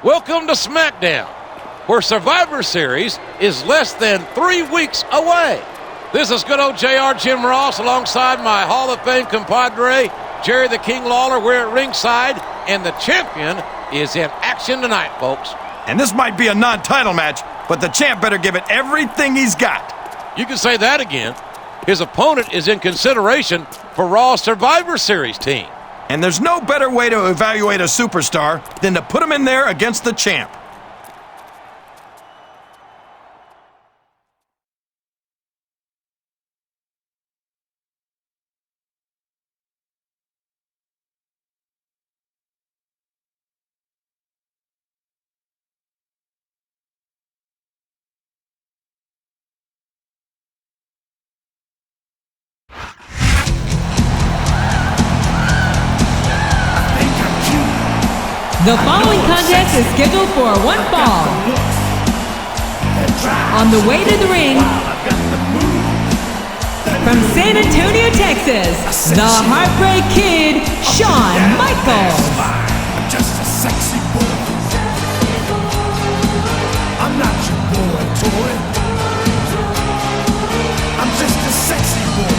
Welcome to Smackdown, where Survivor Series is less than 3 weeks away. This is good old JR Jim Ross alongside my Hall of Fame compadre, Jerry the King Lawler. We're at ringside, and the champion is in action tonight, folks. And this might be a non-title match, but the champ better give it everything he's got. You can say that again. His opponent is in consideration for Raw's Survivor Series team. And there's no better way to evaluate a superstar than to put him in there against the champ. The following contest is scheduled for one fall. On the way to the ring, from San Antonio, Texas, the Heartbreak Kid, Shawn Michaels. I'm just a sexy boy. I'm not your boy toy. I'm just a sexy boy.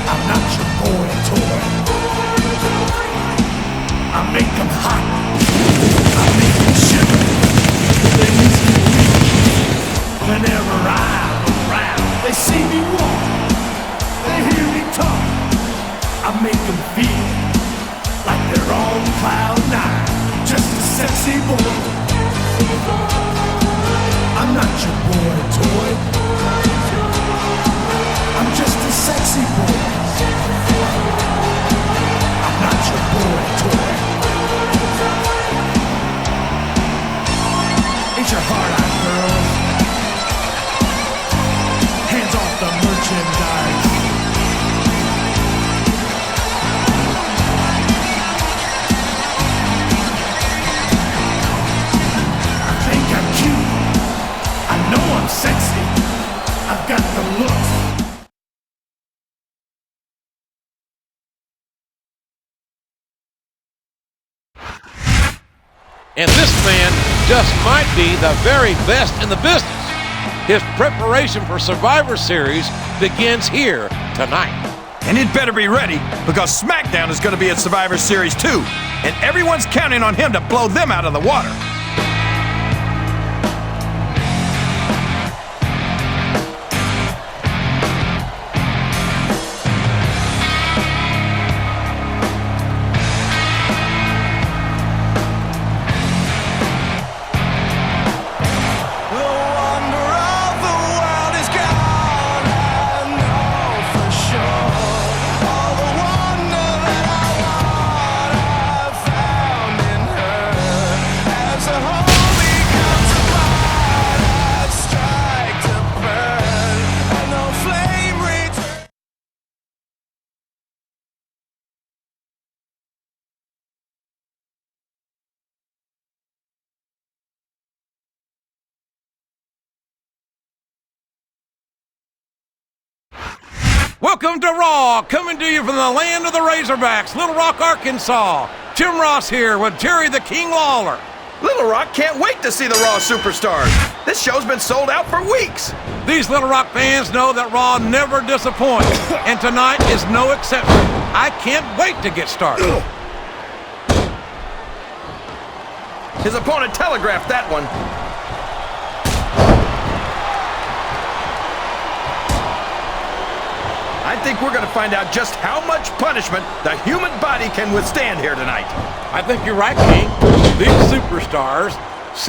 I'm not your boy toy. I make them hot, I make them shiver. They use me weak. Whenever I'm around, they see me walk, they hear me talk. I make them feel like they're on cloud nine. Just a sexy boy. I'm not your boy toy. I'm just a sexy boy. I'm not your boy toy. Ain't your heart out, girl? Hands off the merchandise. I think I'm cute. I know I'm sexy. I've got the looks. And this man just might be the very best in the business. His preparation for Survivor Series begins here tonight. And he'd better be ready, because SmackDown is going to be at Survivor Series 2, and everyone's counting on him to blow them out of the water. Welcome to Raw, coming to you from the land of the Razorbacks, Little Rock, Arkansas. Jim Ross here with Jerry the King Lawler. Little Rock can't wait to see the Raw Superstars. This show's been sold out for weeks. These Little Rock fans know that Raw never disappoints, and tonight is no exception. I can't wait to get started. His opponent telegraphed that one. I think we're going to find out just how much punishment the human body can withstand here tonight. I think you're right, King. These superstars...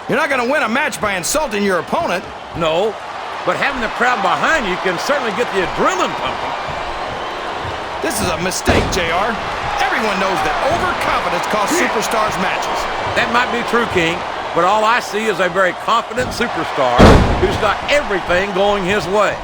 You're not going to win a match by insulting your opponent. No, but having the crowd behind you can certainly get the adrenaline pumping. This is a mistake, JR. Everyone knows that overconfidence costs superstars matches. That might be true, King, but all I see is a very confident superstar who's got everything going his way.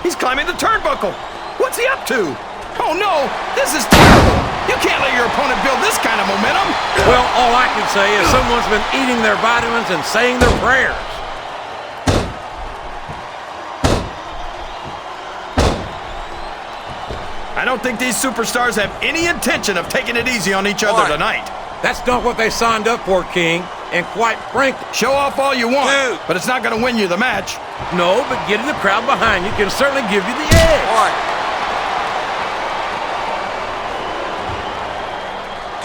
He's climbing the turnbuckle. What's he up to? Oh no, this is terrible. You can't let your opponent build this kind of momentum. Well, all I can say is someone's been eating their vitamins and saying their prayers. I don't think these superstars have any intention of taking it easy on each other tonight. That's not what they signed up for, King. And quite frankly, Show off all you want, Two. but it's not going to win you the match. no, but getting the crowd behind you can certainly give you the edge. 1,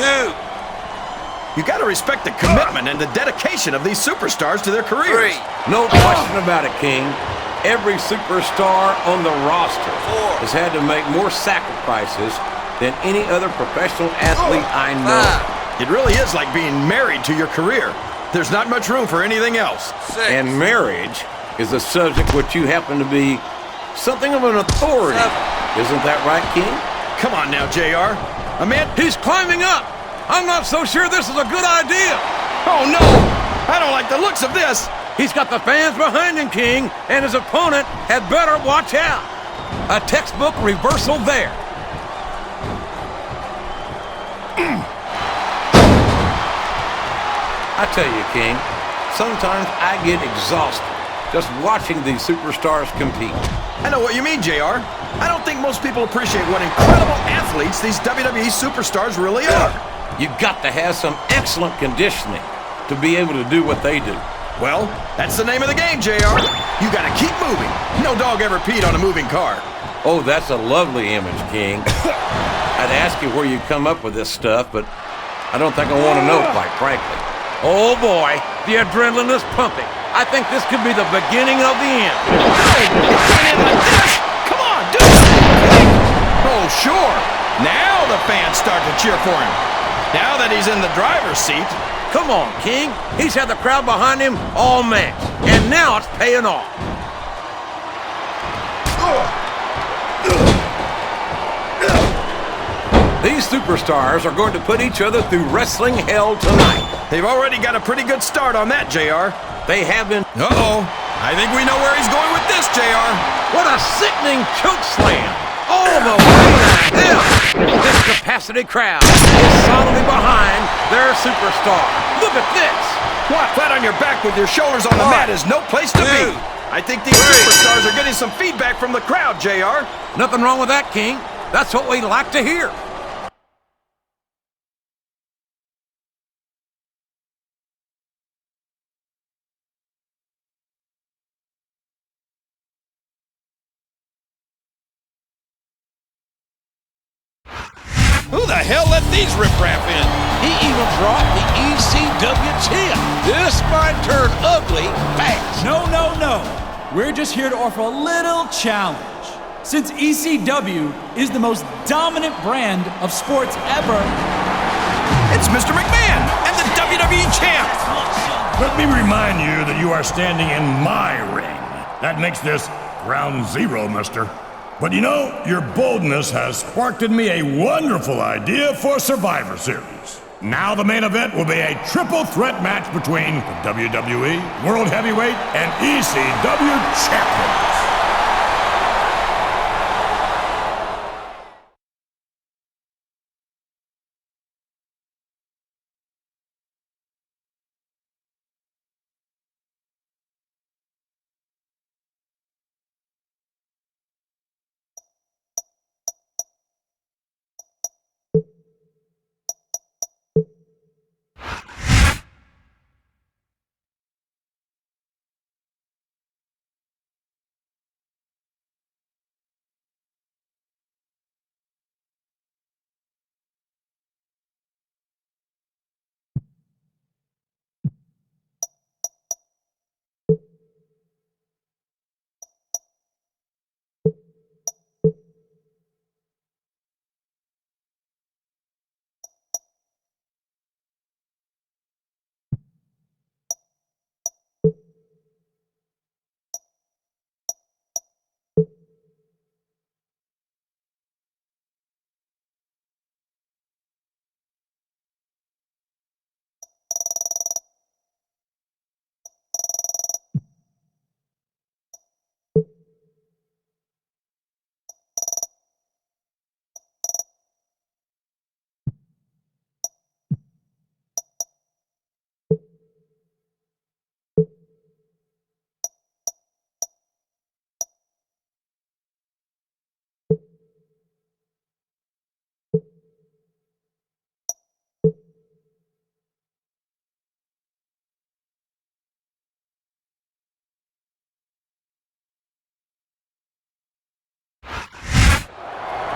2, You got to respect the commitment and the dedication of these superstars to their careers. 3, No question about it, King. Every superstar on the roster has had to make more sacrifices than any other professional athlete I know. 5, It really is like being married to your career. There's not much room for anything else. 6, And marriage is a subject which you happen to be something of an authority. Isn't that right, King? Come on now, JR. A man... He's climbing up. I'm not so sure this is a good idea. Oh, no! I don't like the looks of this. He's got the fans behind him, King, and his opponent had better watch out. A textbook reversal there. I tell you, King, sometimes I get exhausted just watching these superstars compete. I know what you mean, JR. I don't think most people appreciate what incredible athletes these WWE superstars really are. You've got to have some excellent conditioning to be able to do what they do. Well, that's the name of the game, JR. You got to keep moving. No dog ever peed on a moving car. Oh, that's a lovely image, King. I'd ask you where you come up with this stuff, but I don't think I want to know, quite frankly. Oh, boy, the adrenaline is pumping. I think this could be the beginning of the end. Run in like this! Come on, do something! Oh, sure. Now the fans start to cheer for him. Now that he's in the driver's seat. Come on, King. He's had the crowd behind him all match, and now it's paying off. These superstars are going to put each other through wrestling hell tonight. They've already got a pretty good start on that, JR. They have been... Uh-oh. I think we know where he's going with this, JR. What a sickening choke slam! All the way to hell! This capacity crowd is solidly behind their superstar. Look at this! What? Flat on your back with your shoulders on the mat is no place to be. I think these superstars are getting some feedback from the crowd, JR. Nothing wrong with that, King. That's what we like to hear. Who the hell let these riffraff in? He even brought the ECW champ. This might turn ugly fast. No, no, no. We're just here to offer a little challenge. Since ECW is the most dominant brand of sports ever, It's Mr. McMahon and the WWE champ. Let me remind you that you are standing in my ring. That makes this ground zero, mister. But you know, your boldness has sparked in me a wonderful idea for Survivor Series. Now the main event will be a triple threat match between the WWE World Heavyweight and ECW champions.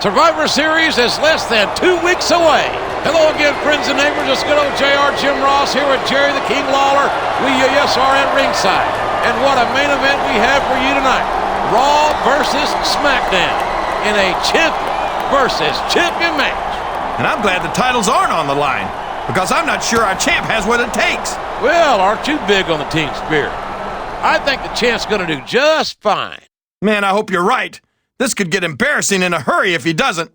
Survivor Series is less than 2 weeks away. Hello again, friends and neighbors. It's good old JR Jim Ross here with Jerry the King Lawler. We yes are at ringside. And what a main event we have for you tonight. Raw versus Smackdown in a champion versus champion match. And I'm glad the titles aren't on the line, because I'm not sure our champ has what it takes. Well, aren't you big on the team spirit? I think the champ's going to do just fine. Man, I hope you're right. This could get embarrassing in a hurry if he doesn't.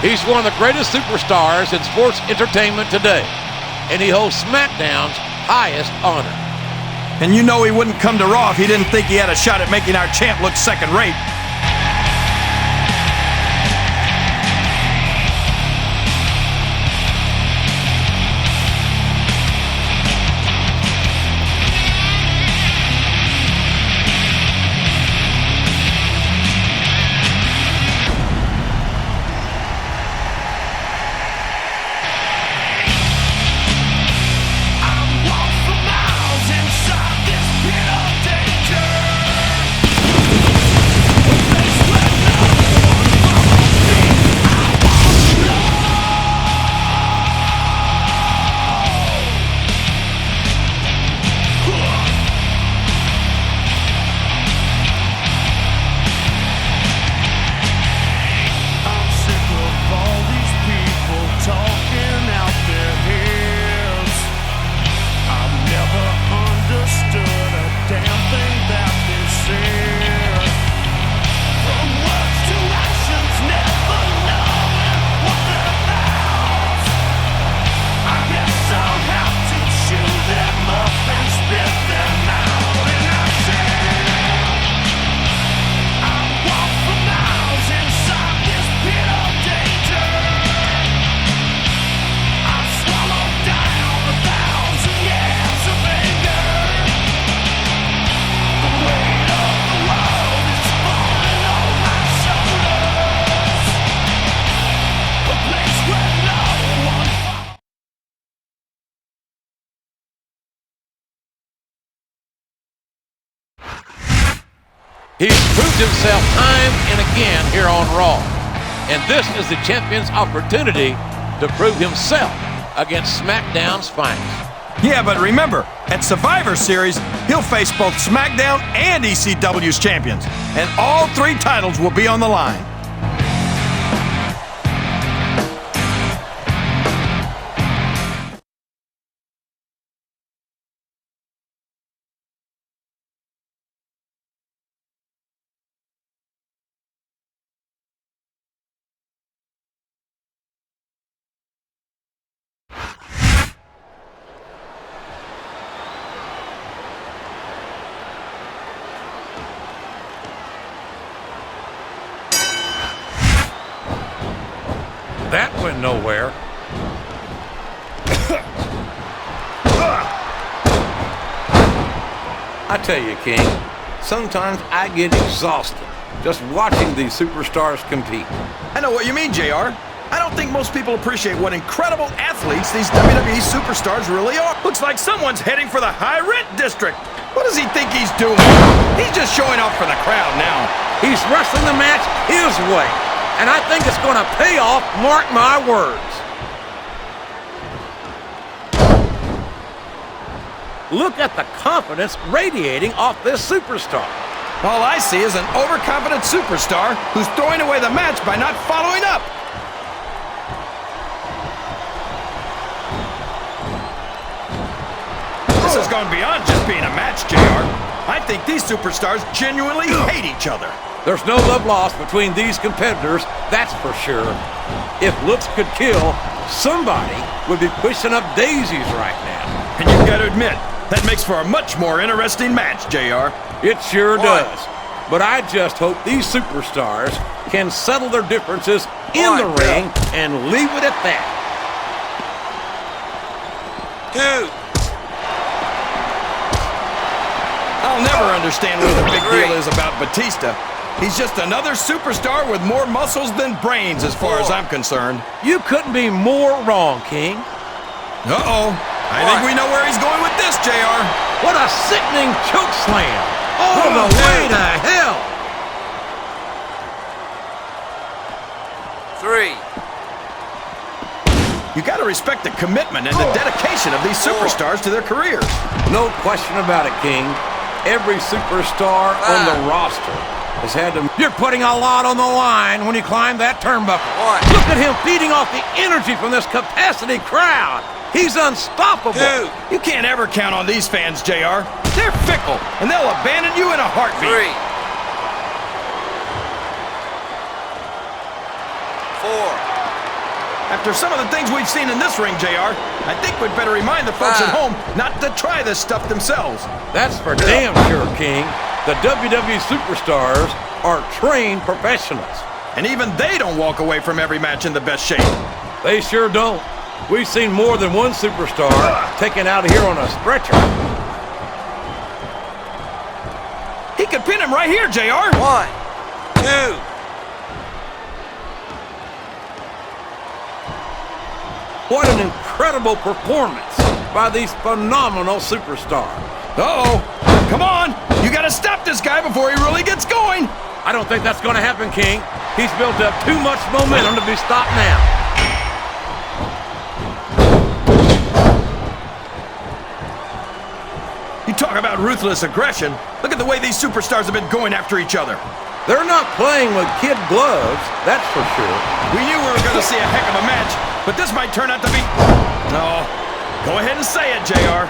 He's one of the greatest superstars in sports entertainment today, and he holds SmackDown's highest honor. And you know he wouldn't come to Raw if he didn't think he had a shot at making our champ look second-rate. He's proved himself time and again here on Raw. And this is the champion's opportunity to prove himself against SmackDown's finest. Yeah, but remember, at Survivor Series, he'll face both SmackDown and ECW's champions. And all 3 titles will be on the line. That went nowhere. I tell you, King, sometimes I get exhausted just watching these superstars compete. I know what you mean, JR. I don't think most people appreciate what incredible athletes these WWE superstars really are. Looks like someone's heading for the high-rent district. What does he think he's doing? He's just showing off for the crowd now. He's wrestling the match his way. And I think it's going to pay off, mark my words. Look at the confidence radiating off this superstar. All I see is an overconfident superstar who's throwing away the match by not following up. This has gone beyond just being a match, JR. I think these superstars genuinely hate each other. There's no love lost between these competitors, that's for sure. If looks could kill, somebody would be pushing up daisies right now. And you've got to admit, that makes for a much more interesting match, JR. It sure does. But I just hope these superstars can settle their differences in the ring and leave it at that. 2. I'll never understand what the big deal is about Batista. He's just another superstar with more muscles than brains as far as I'm concerned. You couldn't be more wrong, King. Uh-oh. I think we know where he's going with this, JR. What a sickening choke slam. All the way to hell. 3. You got to respect the commitment and the dedication of these superstars to their careers. No question about it, King. Every superstar on the roster has had to... You're putting a lot on the line when you climb that turnbuckle. Look at him feeding off the energy from this capacity crowd. He's unstoppable. You can't ever count on these fans, JR. They're fickle, and they'll abandon you in a heartbeat. 3. 4. After some of the things we've seen in this ring, JR, I think we'd better remind the folks at home not to try this stuff themselves. That's for damn sure, King. The WWE superstars are trained professionals. And even they don't walk away from every match in the best shape. They sure don't. We've seen more than one superstar taken out of here on a stretcher. He could pin him right here, JR. 1, 2. What an incredible performance by these phenomenal superstars. Uh-oh. Come on. You got to stop this guy before he really gets going. I don't think that's going to happen, King. He's built up too much momentum to be stopped now. You talk about ruthless aggression. Look at the way these superstars have been going after each other. They're not playing with kid gloves, that's for sure. We knew we were going to see a heck of a match, but this might turn out to be... No. Go ahead and say it, JR.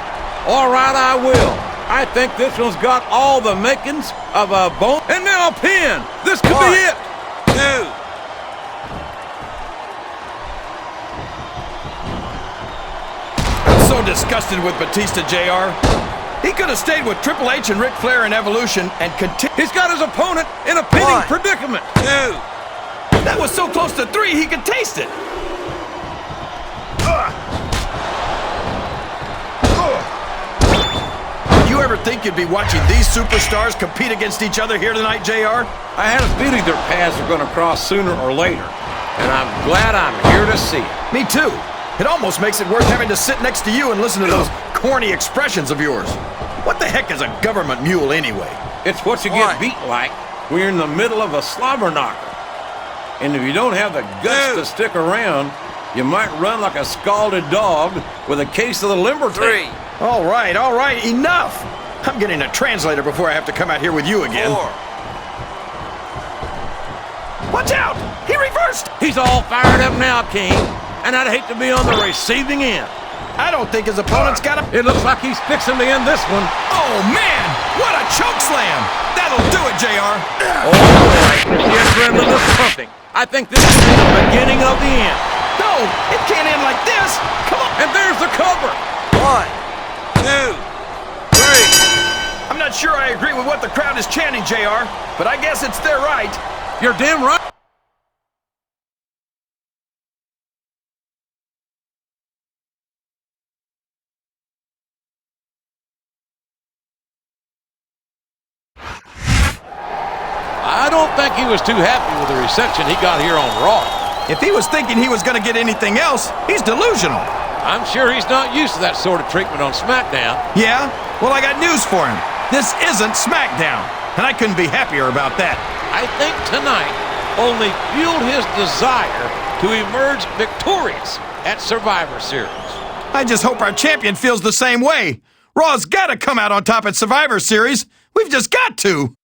All right, I will. I think this one's got all the makings of a bone. And now a pin. This could be it. 2. I'm so disgusted with Batista, JR. He could have stayed with Triple H and Ric Flair in Evolution and continued. He's got his opponent in a pinning predicament. 2. That was so close to 3, he could taste it. Did you ever think you'd be watching these superstars compete against each other here tonight, JR? I had a feeling their paths are going to cross sooner or later, and I'm glad I'm here to see it. Me too. It almost makes it worth having to sit next to you and listen to those corny expressions of yours. What the heck is a government mule anyway? It's what you get beat like when you're in the middle of a slobber knocker. And if you don't have the guts to stick around, you might run like a scalded dog with a case of the limber 3. tape. All right, enough. I'm getting a translator before I have to come out here with you again. 4. Watch out! He reversed! He's all fired up now, King, and I'd hate to be on the receiving end. I don't think his opponent's got a... It looks like he's fixing to end this one. Oh, man! What a choke slam! That'll do it, JR. Oh, boy. The adrenaline is pumping. I think this is the beginning of the end. No, it can't end like this. Come on. And there's the cover. 1, 2, 3. I'm not sure I agree with what the crowd is chanting, JR, but I guess it's their right. You're damn right. I don't think he was too happy with the reception he got here on Raw. If he was thinking he was going to get anything else, he's delusional. I'm sure he's not used to that sort of treatment on SmackDown. Yeah? Well, I got news for him. This isn't SmackDown, and I couldn't be happier about that. I think tonight only fueled his desire to emerge victorious at Survivor Series. I just hope our champion feels the same way. Raw's got to come out on top at Survivor Series. We've just got to.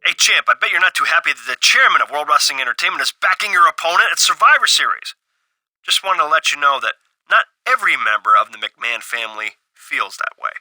Hey, champ, I bet you're not too happy that the chairman of World Wrestling Entertainment is backing your opponent at Survivor Series. Just wanted to let you know that not every member of the McMahon family feels that way.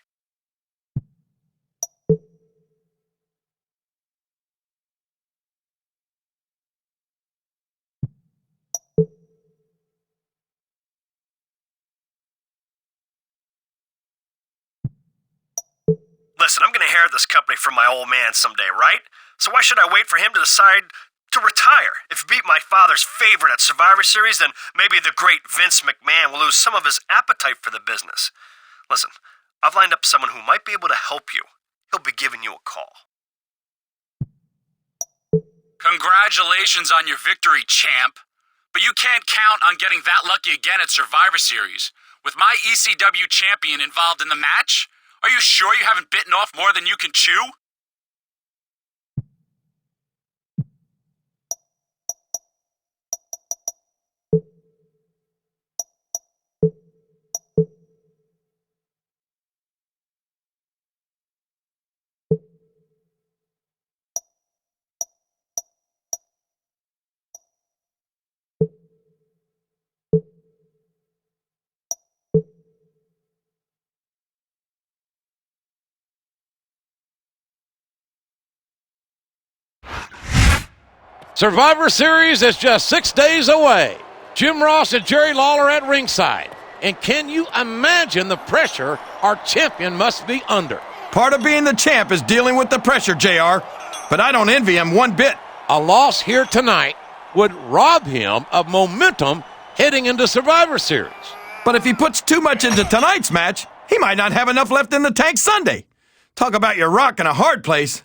I'm going to inherit this company from my old man someday, right? So why should I wait for him to decide to retire? If he beat my father's favorite at Survivor Series, then maybe the great Vince McMahon will lose some of his appetite for the business. Listen, I've lined up someone who might be able to help you. He'll be giving you a call. Congratulations on your victory, champ. But you can't count on getting that lucky again at Survivor Series. With my ECW champion involved in the match, are you sure you haven't bitten off more than you can chew? Survivor Series is just 6 days away. Jim Ross and Jerry Lawler at ringside. And can you imagine the pressure our champion must be under? Part of being the champ is dealing with the pressure, JR. But I don't envy him one bit. A loss here tonight would rob him of momentum heading into Survivor Series. But if he puts too much into tonight's match, he might not have enough left in the tank Sunday. Talk about your rock in a hard place.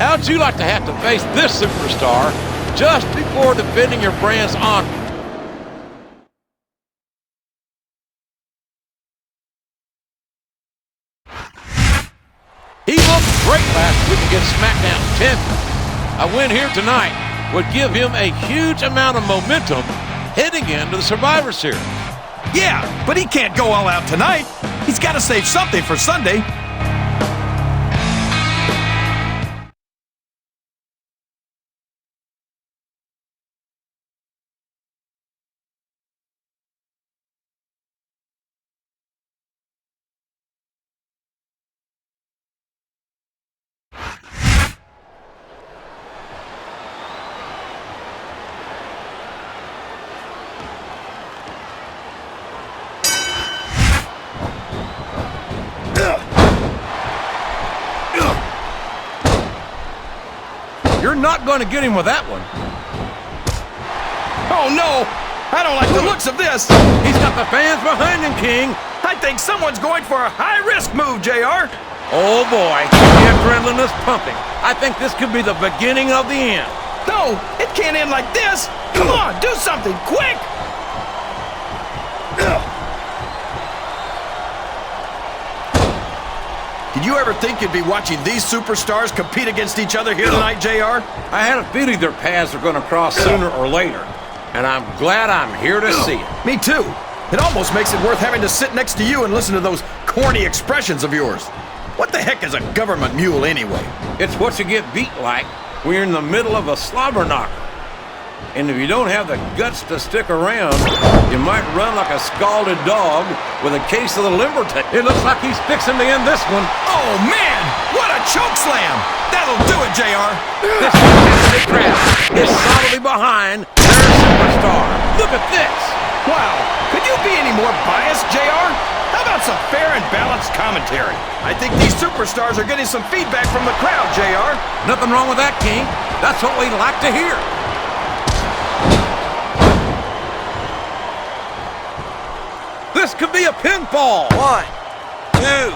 How'd you like to have to face this superstar just before defending your brand's honor? He looked great last week against Smackdown champion. A win here tonight would give him a huge amount of momentum heading into the Survivor Series. Yeah, but he can't go all out tonight. He's got to save something for Sunday. You're not going to get him with that one. Oh, no! I don't like the looks of this. He's got the fans behind him, King. I think someone's going for a high-risk move, JR. Oh, boy. The adrenaline is pumping. I think this could be the beginning of the end. No, it can't end like this. Come on, do something, quick! Did you ever think you'd be watching these superstars compete against each other here tonight, JR? I had a feeling their paths are going to cross sooner or later, and I'm glad I'm here to see it. Me too. It almost makes it worth having to sit next to you and listen to those corny expressions of yours. What the heck is a government mule anyway? It's what you get beat like when you're in the middle of a slobber knocker. And if you don't have the guts to stick around, you might run like a scalded dog with a case of the limber tape. It looks like he's fixing to end this one. Oh, man! What a choke slam! That'll do it, JR! This fantastic crowd is solidly behind their superstar. Look at this! Wow! Could you be any more biased, JR? How about some fair and balanced commentary? I think these superstars are getting some feedback from the crowd, JR. Nothing wrong with that, King. That's what we like to hear. This could be a pinfall. 1, 2.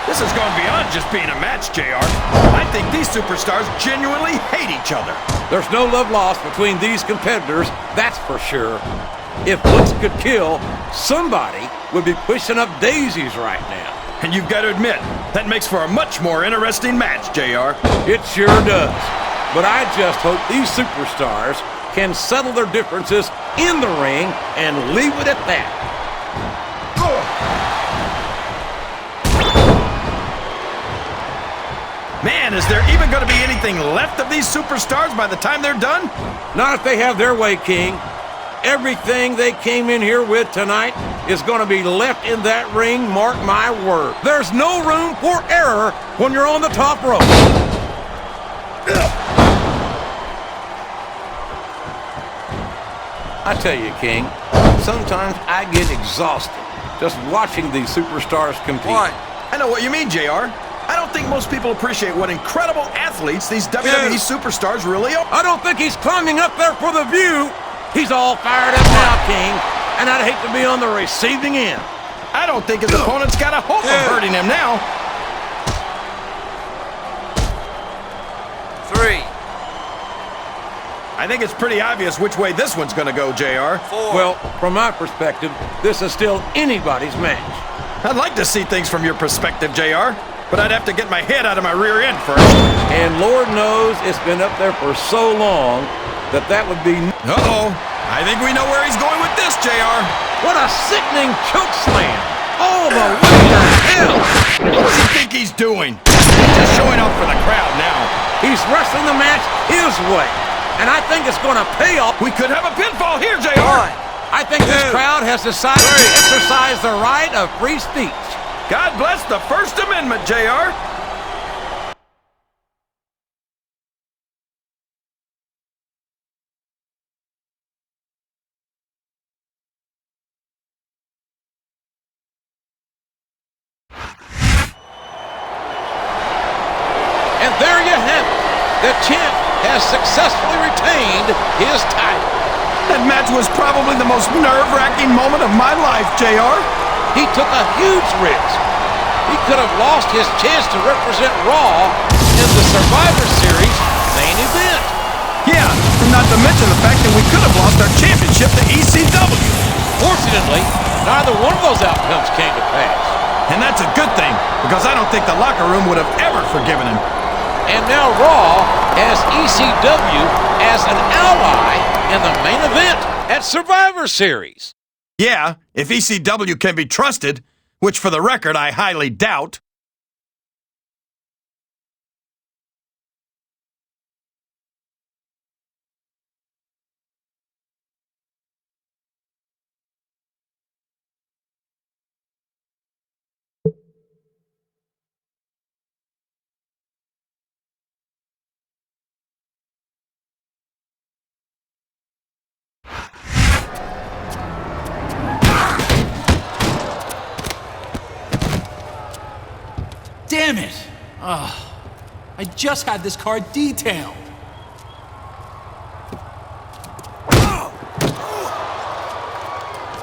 This has gone beyond just being a match, JR. I think these superstars genuinely hate each other. There's no love lost between these competitors, that's for sure. If looks could kill, somebody would be pushing up daisies right now. And you've got to admit, that makes for a much more interesting match, JR. It sure does. But I just hope these superstars can settle their differences in the ring and leave it at that. Man, is there even going to be anything left of these superstars by the time they're done? Not if they have their way, King. Everything they came in here with tonight is going to be left in that ring, mark my word. There's no room for error when you're on the top rope. I tell you, King, sometimes I get exhausted just watching these superstars compete. Why? I know what you mean, JR. I don't think most people appreciate what incredible athletes these WWE superstars really are. I don't think he's climbing up there for the view. He's all fired up now, King, and I'd hate to be on the receiving end. I don't think his opponent's got a hope of hurting him now. 3, I think it's pretty obvious which way this one's going to go, JR. 4. Well, from my perspective, this is still anybody's match. I'd like to see things from your perspective, JR, but I'd have to get my head out of my rear end first. And Lord knows it's been up there for so long that would be... Uh-oh. I think we know where he's going with this, JR. What a sickening choke slam! All the way to hell! What does he think he's doing? He's just showing off for the crowd now. He's wrestling the match his way, and I think it's going to pay off. We could have a pinfall here, JR. I think this crowd has decided to exercise the right of free speech. God bless the First Amendment, JR. And there you have it. The champ has successfully retained his title. That match was probably the most nerve-wracking moment of my life, JR. He took a huge risk. He could have lost his chance to represent Raw in the Survivor Series main event. Yeah, and not to mention the fact that we could have lost our championship to ECW. Fortunately, neither one of those outcomes came to pass. And that's a good thing, because I don't think the locker room would have ever forgiven him. And now Raw has ECW as an ally in the main event at Survivor Series. Yeah, if ECW can be trusted, which for the record I highly doubt. Damn it! I just had this car detailed.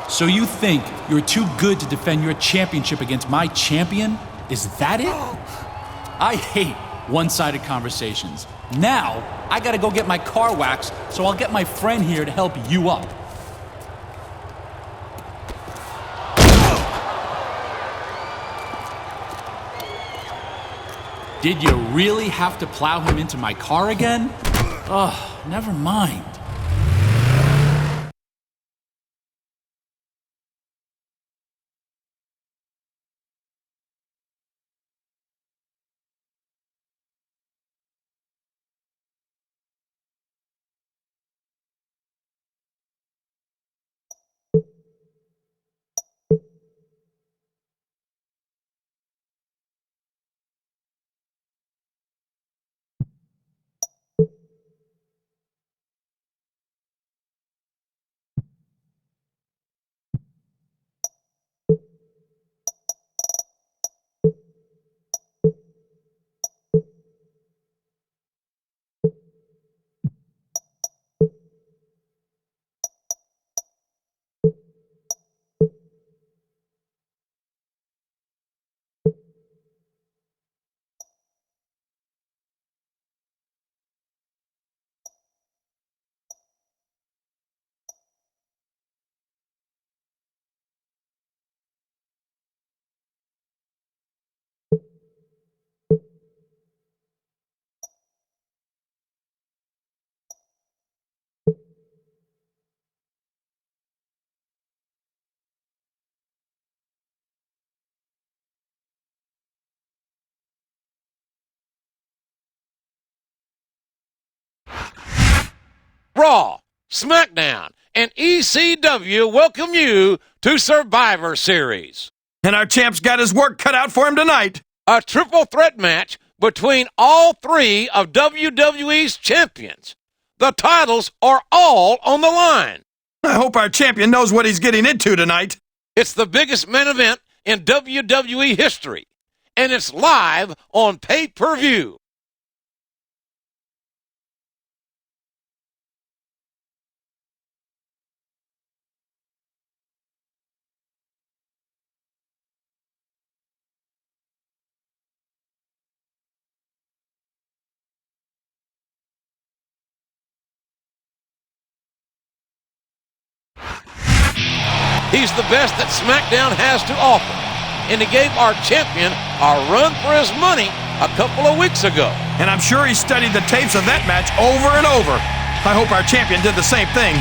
So you think you're too good to defend your championship against my champion? Is that it? I hate one-sided conversations. Now, I gotta go get my car waxed, so I'll get my friend here to help you up. Did you really have to plow him into my car again? Ugh, never mind. Raw, Smackdown, and ECW welcome you to Survivor Series. And our champ's got his work cut out for him tonight. A triple threat match between all three of WWE's champions. The titles are all on the line. I hope our champion knows what he's getting into tonight. It's the biggest main event in WWE history, and it's live on pay-per-view. He's the best that Smackdown has to offer, and he gave our champion a run for his money a couple of weeks ago. And I'm sure he studied the tapes of that match over and over. I hope our champion did the same thing.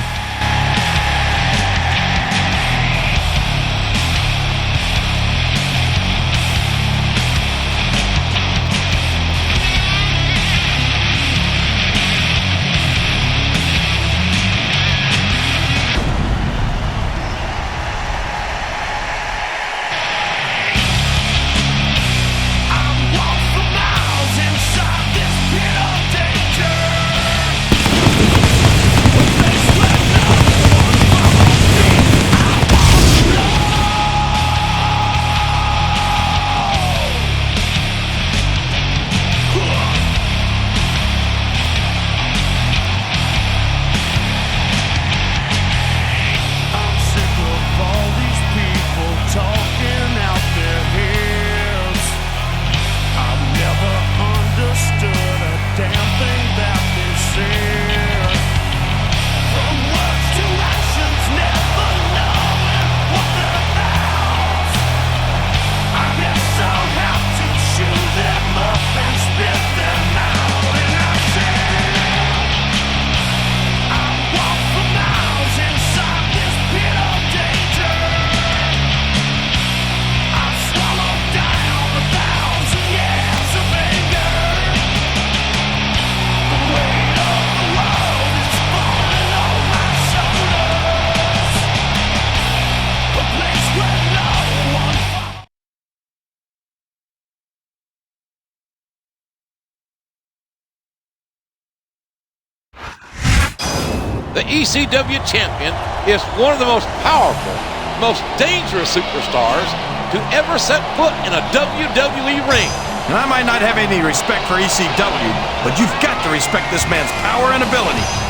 The ECW champion is one of the most powerful, most dangerous superstars to ever set foot in a WWE ring. And I might not have any respect for ECW, but you've got to respect this man's power and ability.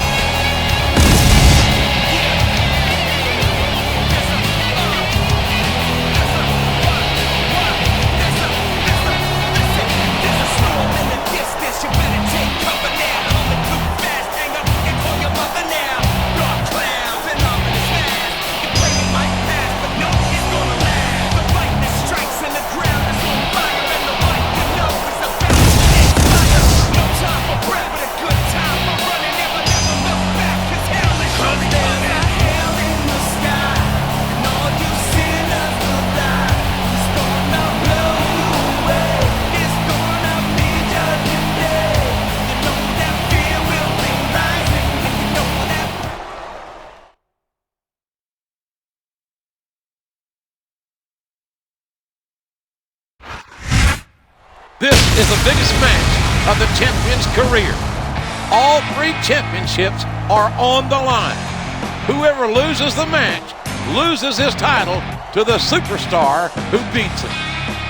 This is the biggest match of the champion's career. All three championships are on the line. Whoever loses the match loses his title to the superstar who beats him.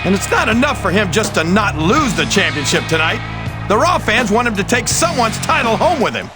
And it's not enough for him just to not lose the championship tonight. The Raw fans want him to take someone's title home with him.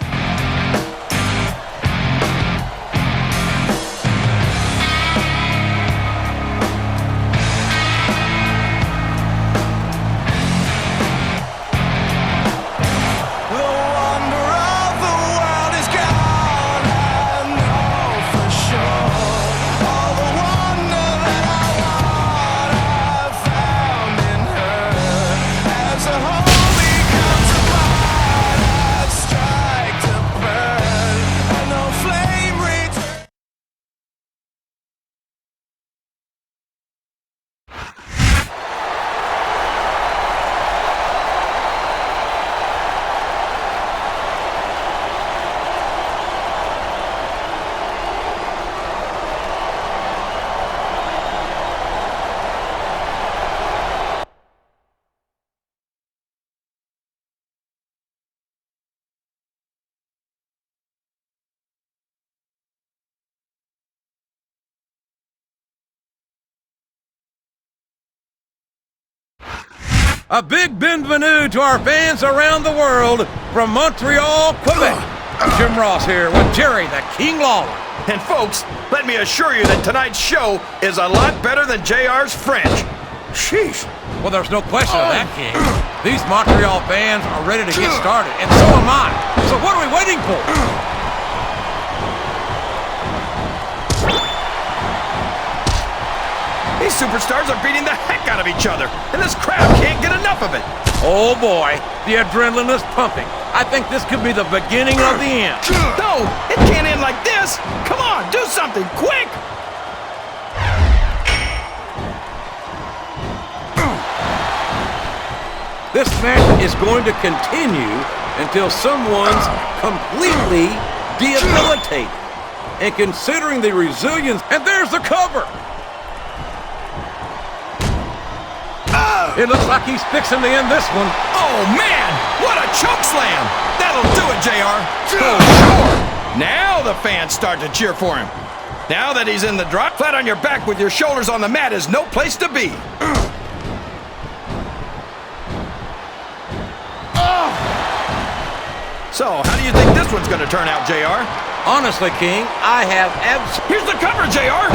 A big bienvenue to our fans around the world from Montreal, Quebec. Jim Ross here with Jerry the King Lawler. And folks, let me assure you that tonight's show is a lot better than JR's French. Sheesh. Well, there's no question of that, King. These Montreal fans are ready to get started, and so am I. So what are we waiting for? These superstars are beating the heck out of each other, and this crowd can't get enough of it. Oh boy, the adrenaline is pumping. I think this could be the beginning of the end. No, it can't end like this. Come on, do something, quick! This match is going to continue until someone's completely debilitated. And considering the resilience, and there's the cover! It looks like he's fixing to end this one. Oh, man! What a choke slam! That'll do it, JR. Oh, sure. Now the fans start to cheer for him. Now that he's in the drop, flat on your back with your shoulders on the mat is no place to be. So, how do you think this one's going to turn out, JR? Honestly, King, I have Here's the cover, JR!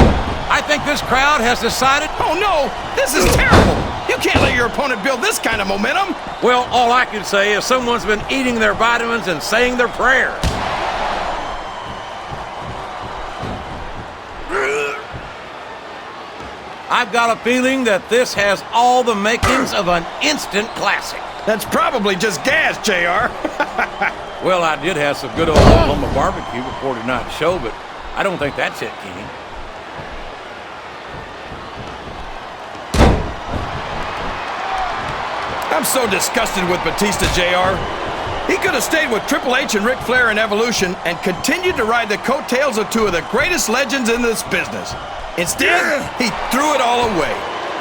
I think this crowd has decided... Oh, no! This is terrible! You can't let your opponent build this kind of momentum! Well, all I can say is someone's been eating their vitamins and saying their prayers. I've got a feeling that this has all the makings of an instant classic. That's probably just gas, JR. Well, I did have some good old Oklahoma barbecue before tonight's show, but I don't think that's it, King. I'm so disgusted with Batista, JR. He could have stayed with Triple H and Ric Flair in Evolution and continued to ride the coattails of two of the greatest legends in this business. Instead, he threw it all away.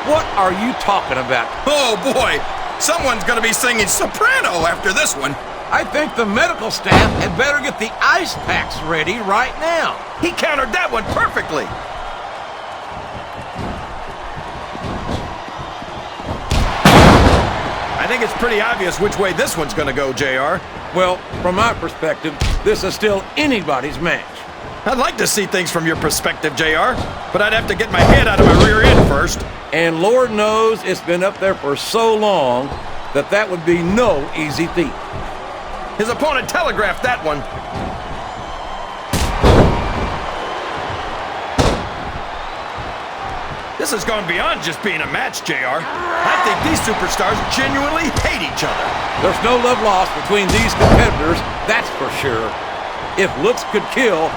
What are you talking about? Oh, boy. Someone's going to be singing soprano after this one. I think the medical staff had better get the ice packs ready right now. He countered that one perfectly. I think it's pretty obvious which way this one's going to go, JR. Well, from my perspective, this is still anybody's match. I'd like to see things from your perspective, JR, but I'd have to get my head out of my rear end first. And Lord knows it's been up there for so long that that would be no easy feat. His opponent telegraphed that one. This has gone beyond just being a match, JR. I think these superstars genuinely hate each other. There's no love lost between these competitors, that's for sure. If looks could kill...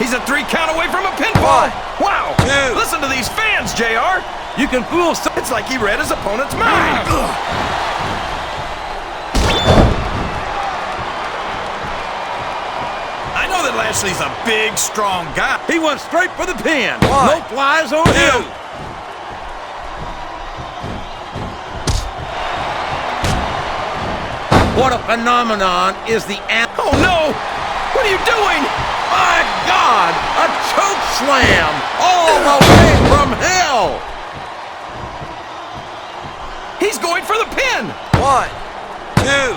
He's a 3 count away from a pinfall. 1, Wow. 2. Listen to these fans, JR. You can fool some... It's like he read his opponent's mind. I know that Lashley's a big, strong guy. He went straight for the pin. 1, No flies on 2. him. What a phenomenon is the... Oh, no! What are you doing? My God! A choke slam! All the way from hell! He's going for the pin! 1, 2,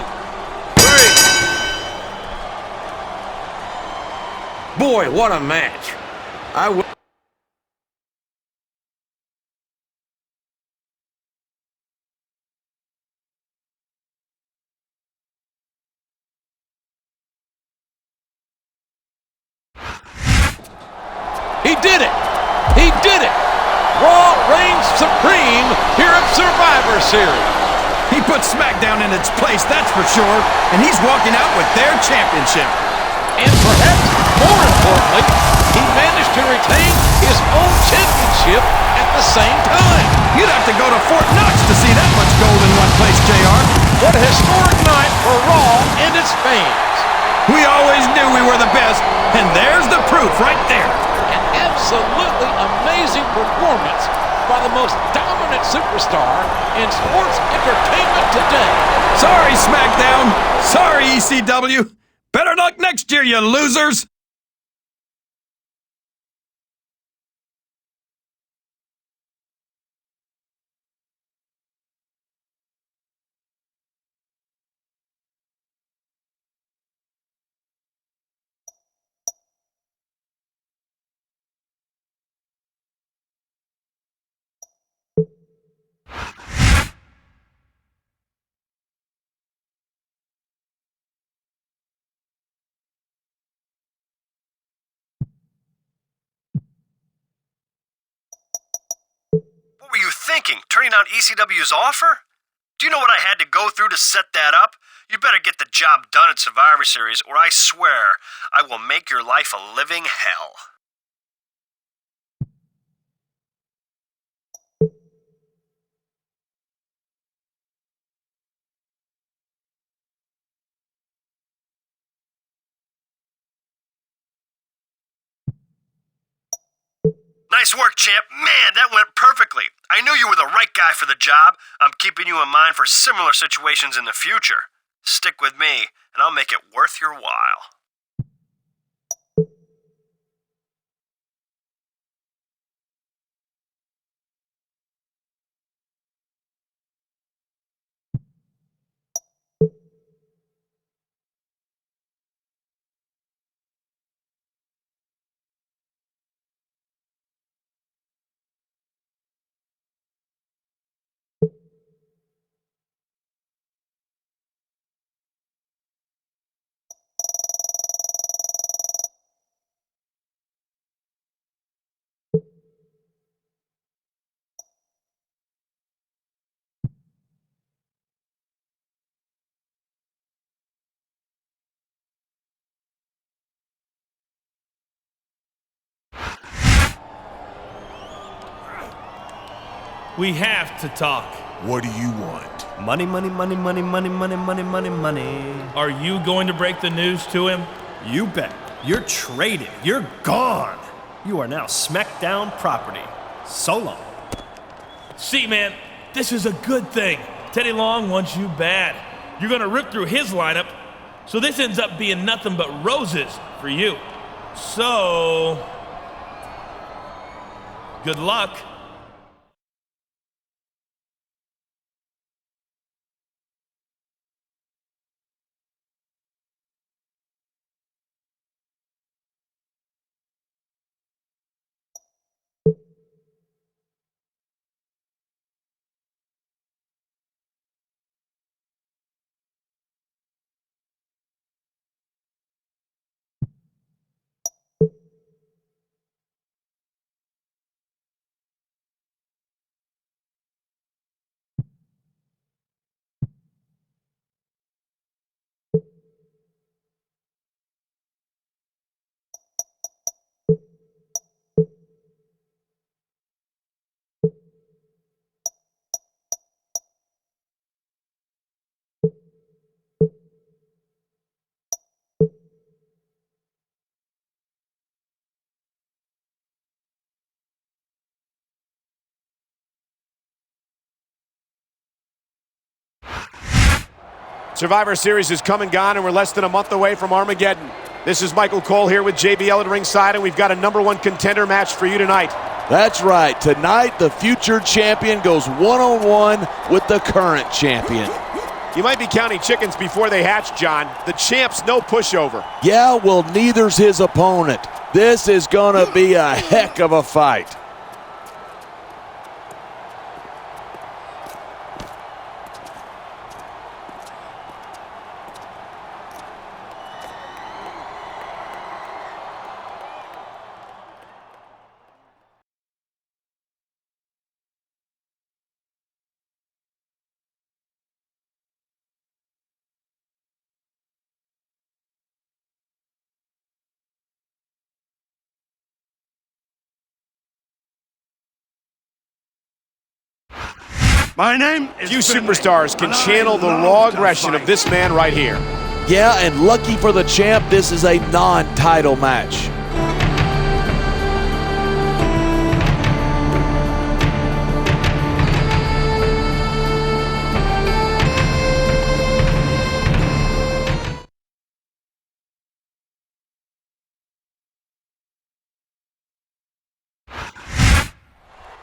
3. Boy, what a match. He did it! He did it! Raw reigns supreme here at Survivor Series. He put Smackdown in its place, that's for sure, and he's walking out with their championship. And perhaps more importantly, he managed to retain his own championship at the same time. You'd have to go to Fort Knox to see that much gold in one place, JR. What a historic night for Raw and its fans. We always knew we were the best, and there's the proof right there. An absolutely amazing performance by the most dominant superstar in sports entertainment today. Sorry, SmackDown. Sorry, ECW. Better luck next year, you losers. thinking? Turning down ECW's offer? Do you know what I had to go through to set that up? You better get the job done at Survivor Series, or I swear I will make your life a living hell. Nice work, champ. Man, that went perfectly. I knew you were the right guy for the job. I'm keeping you in mind for similar situations in the future. Stick with me, and I'll make it worth your while. We have to talk. What do you want? Money, money, money, money, money, money, money, money, money. Are you going to break the news to him? You bet. You're traded. You're gone. You are now Smackdown property. So long. See, man, this is a good thing. Teddy Long wants you bad. You're going to rip through his lineup, so this ends up being nothing but roses for you. So, good luck. Survivor Series is come and gone, and we're less than a month away from Armageddon. This is Michael Cole here with JBL at ringside, and we've got a #1 contender match for you tonight. That's right. Tonight, the future champion goes one-on-one with the current champion. You might be counting chickens before they hatch, John. The champ's no pushover. Yeah, well, neither's his opponent. This is going to be a heck of a fight. My name is Few Finley, superstars can and I channel the love raw to aggression fight. of this man right here. Yeah, and lucky for the champ, this is a non-title match.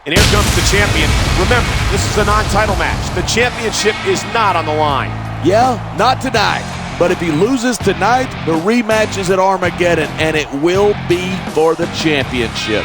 And here comes the champion. Remember, this is a non-title match. The championship is not on the line. Yeah, not tonight. But if he loses tonight, the rematch is at Armageddon, and it will be for the championship.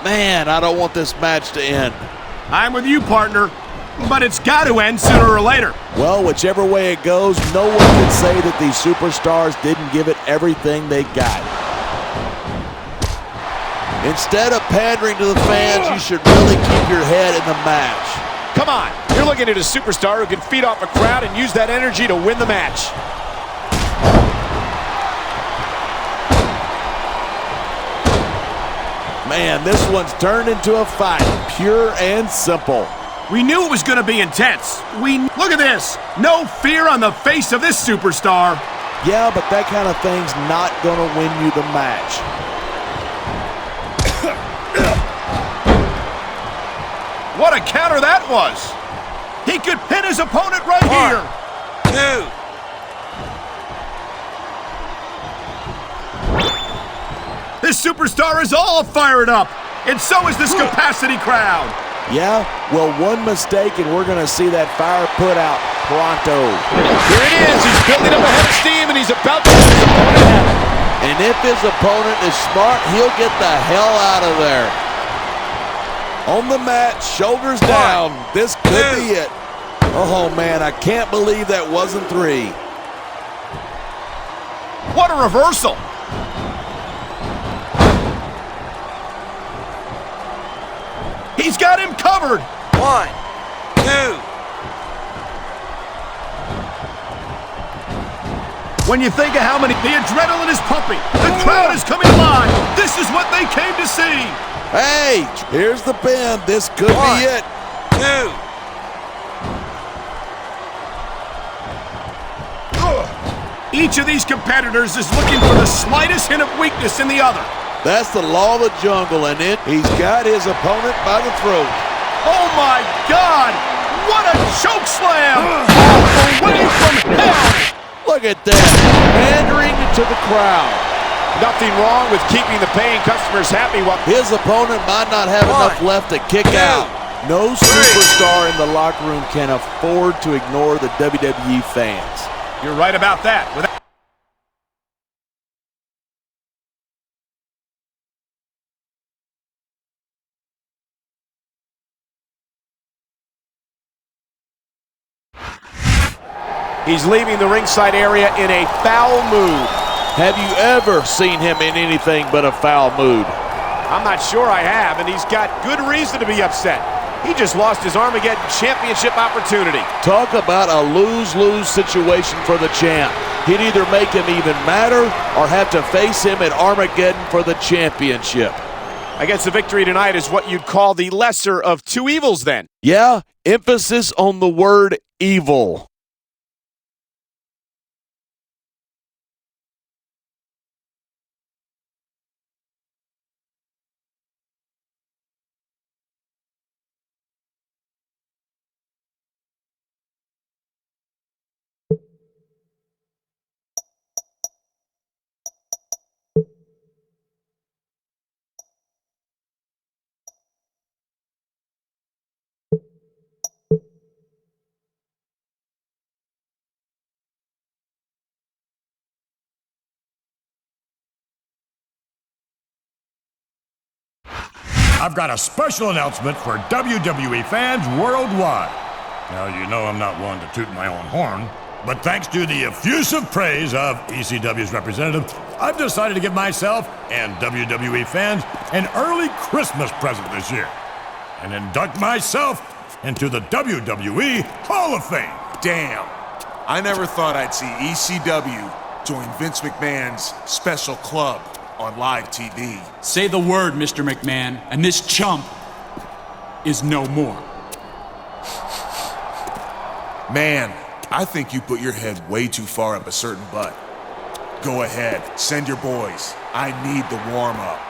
Man, I don't want this match to end. I'm with you, partner. But it's got to end sooner or later. Well, whichever way it goes, no one can say that these superstars didn't give it everything they got. Instead of pandering to the fans, you should really keep your head in the match. Come on, you're looking at a superstar who can feed off a crowd and use that energy to win the match. Man, this one's turned into a fight, pure and simple. We knew it was going to be intense. Look at this. No fear on the face of this superstar. Yeah, but that kind of thing's not going to win you the match. What a counter that was. He could pin his opponent right here. 2. This superstar is all fired up, and so is this capacity crowd. Yeah, well, one mistake and we're going to see that fire put out pronto. Here it is. He's building up a head of steam, and he's about to let his opponent have it. And if his opponent is smart, he'll get the hell out of there. On the mat, shoulders down. This could be it. Oh, man, I can't believe that wasn't 3. What a reversal. He's got him covered. 1, 2. When you think of how many, the adrenaline is pumping. The crowd is coming alive. This is what they came to see. Hey, here's the pin. This could be it. 2. Each of these competitors is looking for the slightest hint of weakness in the other. That's the law of the jungle, and he's got his opponent by the throat. Oh my God! What a choke slam! Away from hell! Look at that, pandering to the crowd. Nothing wrong with keeping the paying customers happy while His opponent might not have enough left to kick out. No superstar in the locker room can afford to ignore the WWE fans. You're right about that. he's leaving the ringside area in a foul mood. Have you ever seen him in anything but a foul mood? I'm not sure I have, and he's got good reason to be upset. He just lost his Armageddon Championship opportunity. Talk about a lose-lose situation for the champ. He'd either make him even madder or have to face him at Armageddon for the championship. I guess the victory tonight is what you'd call the lesser of two evils then. Yeah, emphasis on the word evil. I've got a special announcement for WWE fans worldwide. Now, you know I'm not one to toot my own horn, but thanks to the effusive praise of ECW's representative, I've decided to give myself and WWE fans an early Christmas present this year and induct myself into the WWE Hall of Fame. Damn, I never thought I'd see ECW join Vince McMahon's special club on live TV. Say the word, Mr. McMahon, and this chump is no more. Man, I think you put your head way too far up a certain butt. Go ahead, send your boys. I need the warm-up.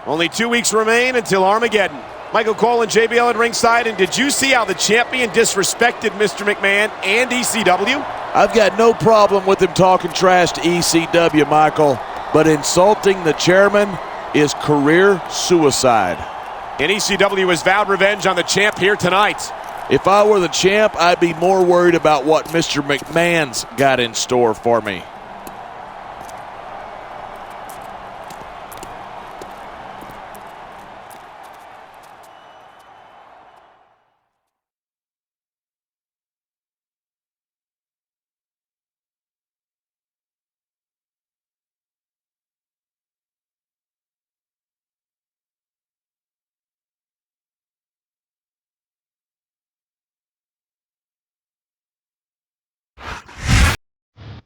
Only 2 weeks remain until Armageddon. Michael Cole and JBL at ringside, and did you see how the champion disrespected Mr. McMahon and ECW? I've got no problem with him talking trash to ECW, Michael, but insulting the chairman is career suicide. And ECW has vowed revenge on the champ here tonight. If I were the champ, I'd be more worried about what Mr. McMahon's got in store for me.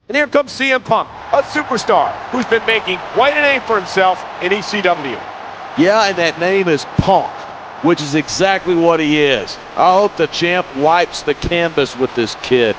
And here comes CM Punk, a superstar who's been making quite a name for himself in ECW. Yeah, and that name is Punk, which is exactly what he is. I hope the champ wipes the canvas with this kid.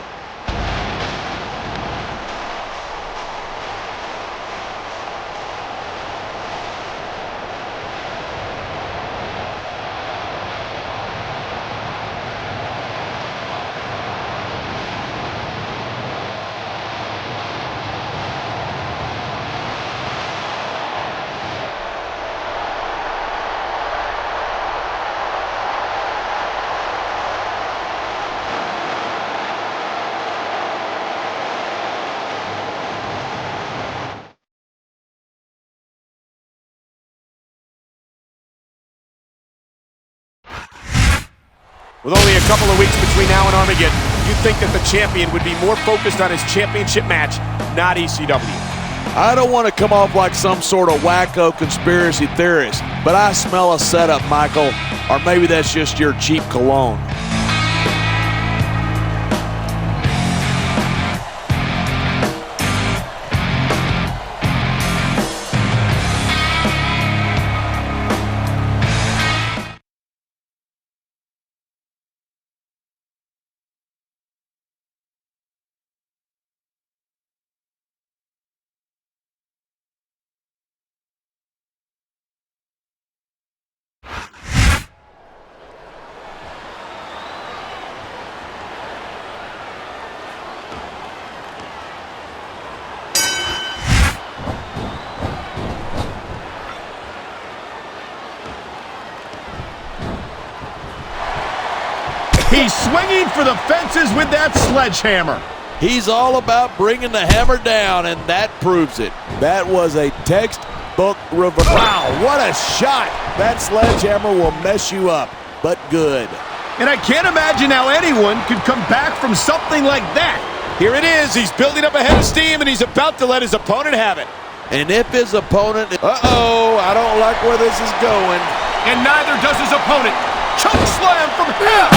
With only a couple of weeks between now and Armageddon, you'd think that the champion would be more focused on his championship match, not ECW. I don't want to come off like some sort of wacko conspiracy theorist, but I smell a setup, Michael. Or maybe that's just your cheap cologne. He's swinging for the fences with that sledgehammer. He's all about bringing the hammer down, and that proves it. That was a textbook reverse. Wow, what a shot. That sledgehammer will mess you up, but good. And I can't imagine how anyone could come back from something like that. Here it is. He's building up a head of steam, and he's about to let his opponent have it. And if his opponent... Uh-oh, I don't like where this is going. And neither does his opponent. Choke slam from him.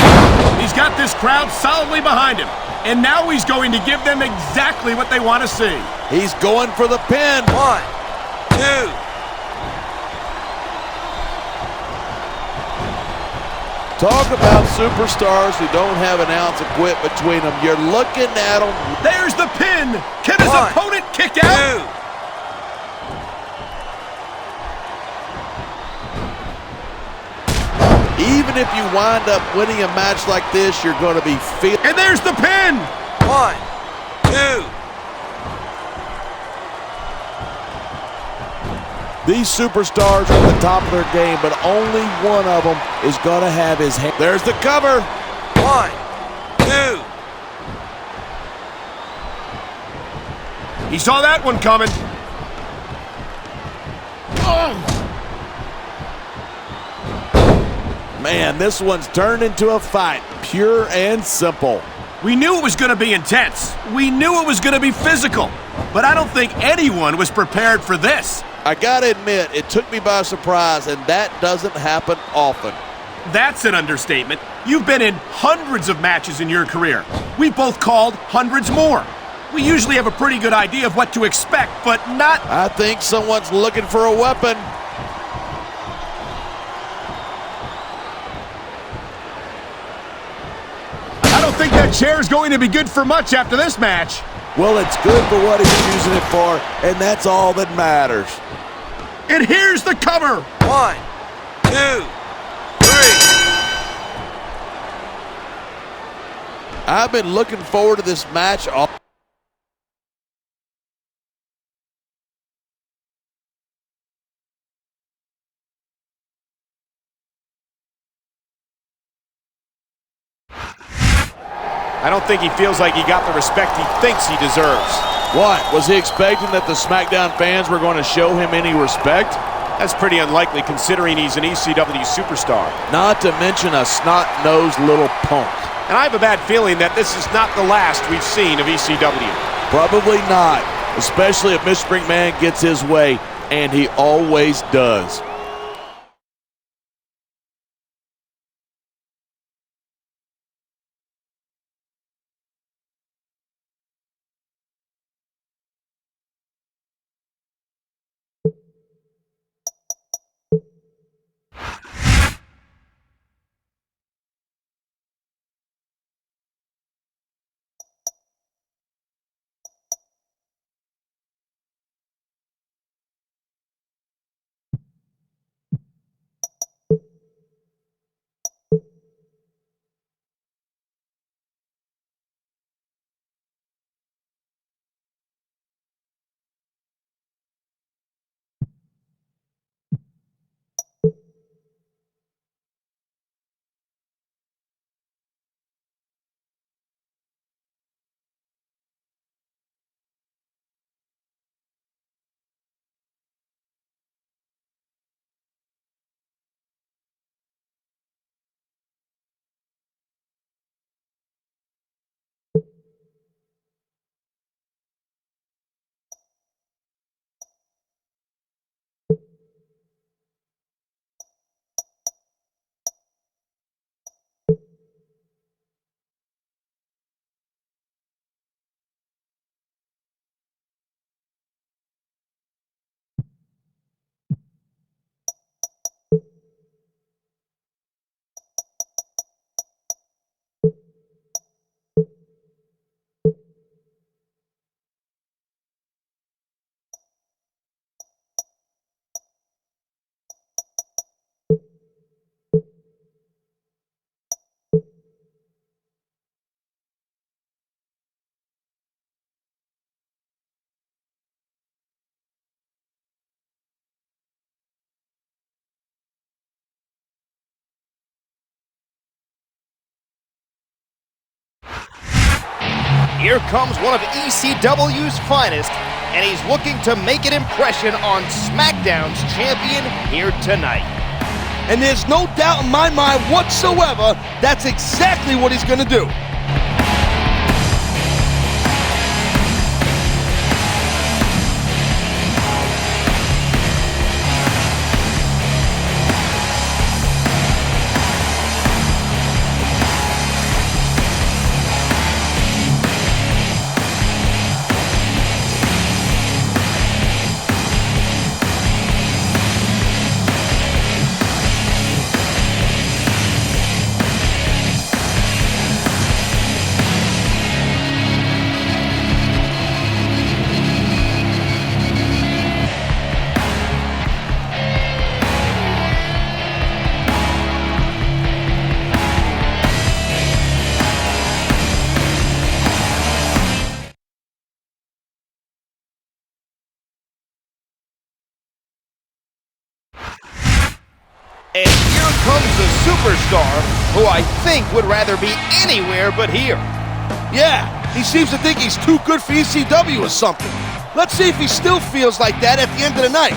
He's got this crowd solidly behind him. And now he's going to give them exactly what they want to see. He's going for the pin. 1, 2. Talk about superstars who don't have an ounce of quit between them. You're looking at them. There's the pin. Can his opponent kick out? 2. Even if you wind up winning a match like this, you're going to be feeling. And there's the pin. 1, 2. These superstars are at the top of their game, but only one of them is going to have his hand. There's the cover. 1, 2. He saw that one coming. Oh. Man, this one's turned into a fight, pure and simple. We knew it was going to be intense. We knew it was going to be physical. But I don't think anyone was prepared for this. I gotta admit, it took me by surprise, and that doesn't happen often. That's an understatement. You've been in hundreds of matches in your career. We've both called hundreds more. We usually have a pretty good idea of what to expect, but not... I think someone's looking for a weapon. I don't think that chair is going to be good for much after this match. Well, it's good for what he's using it for, and that's all that matters. And here's the cover. 1, 1, 2, 3. I've been looking forward to this match all. I don't think he feels like he got the respect he thinks he deserves. What? Was he expecting that the SmackDown fans were going to show him any respect? That's pretty unlikely considering he's an ECW superstar. Not to mention a snot-nosed little punk. And I have a bad feeling that this is not the last we've seen of ECW. Probably not, especially if Mr. McMahon gets his way, and he always does. Here comes one of ECW's finest, and he's looking to make an impression on SmackDown's champion here tonight. And there's no doubt in my mind whatsoever that's exactly what he's going to do. And here comes the superstar, who I think would rather be anywhere but here. Yeah, he seems to think he's too good for ECW or something. Let's see if he still feels like that at the end of the night.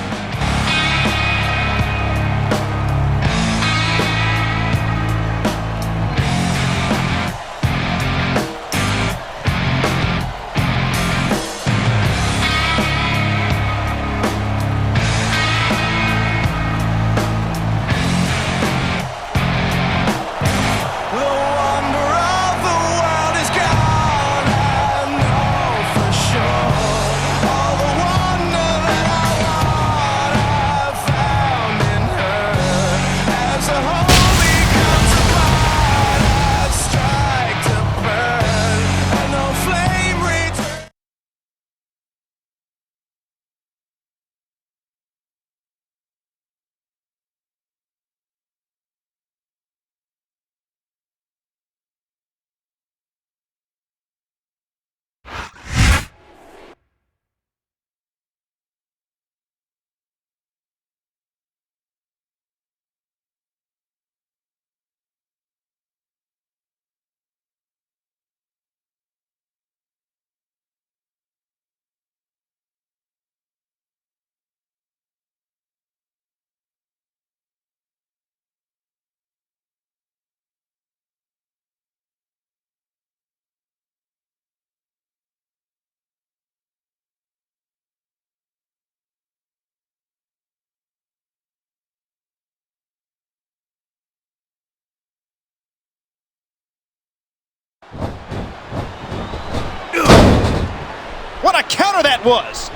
What a counter that was!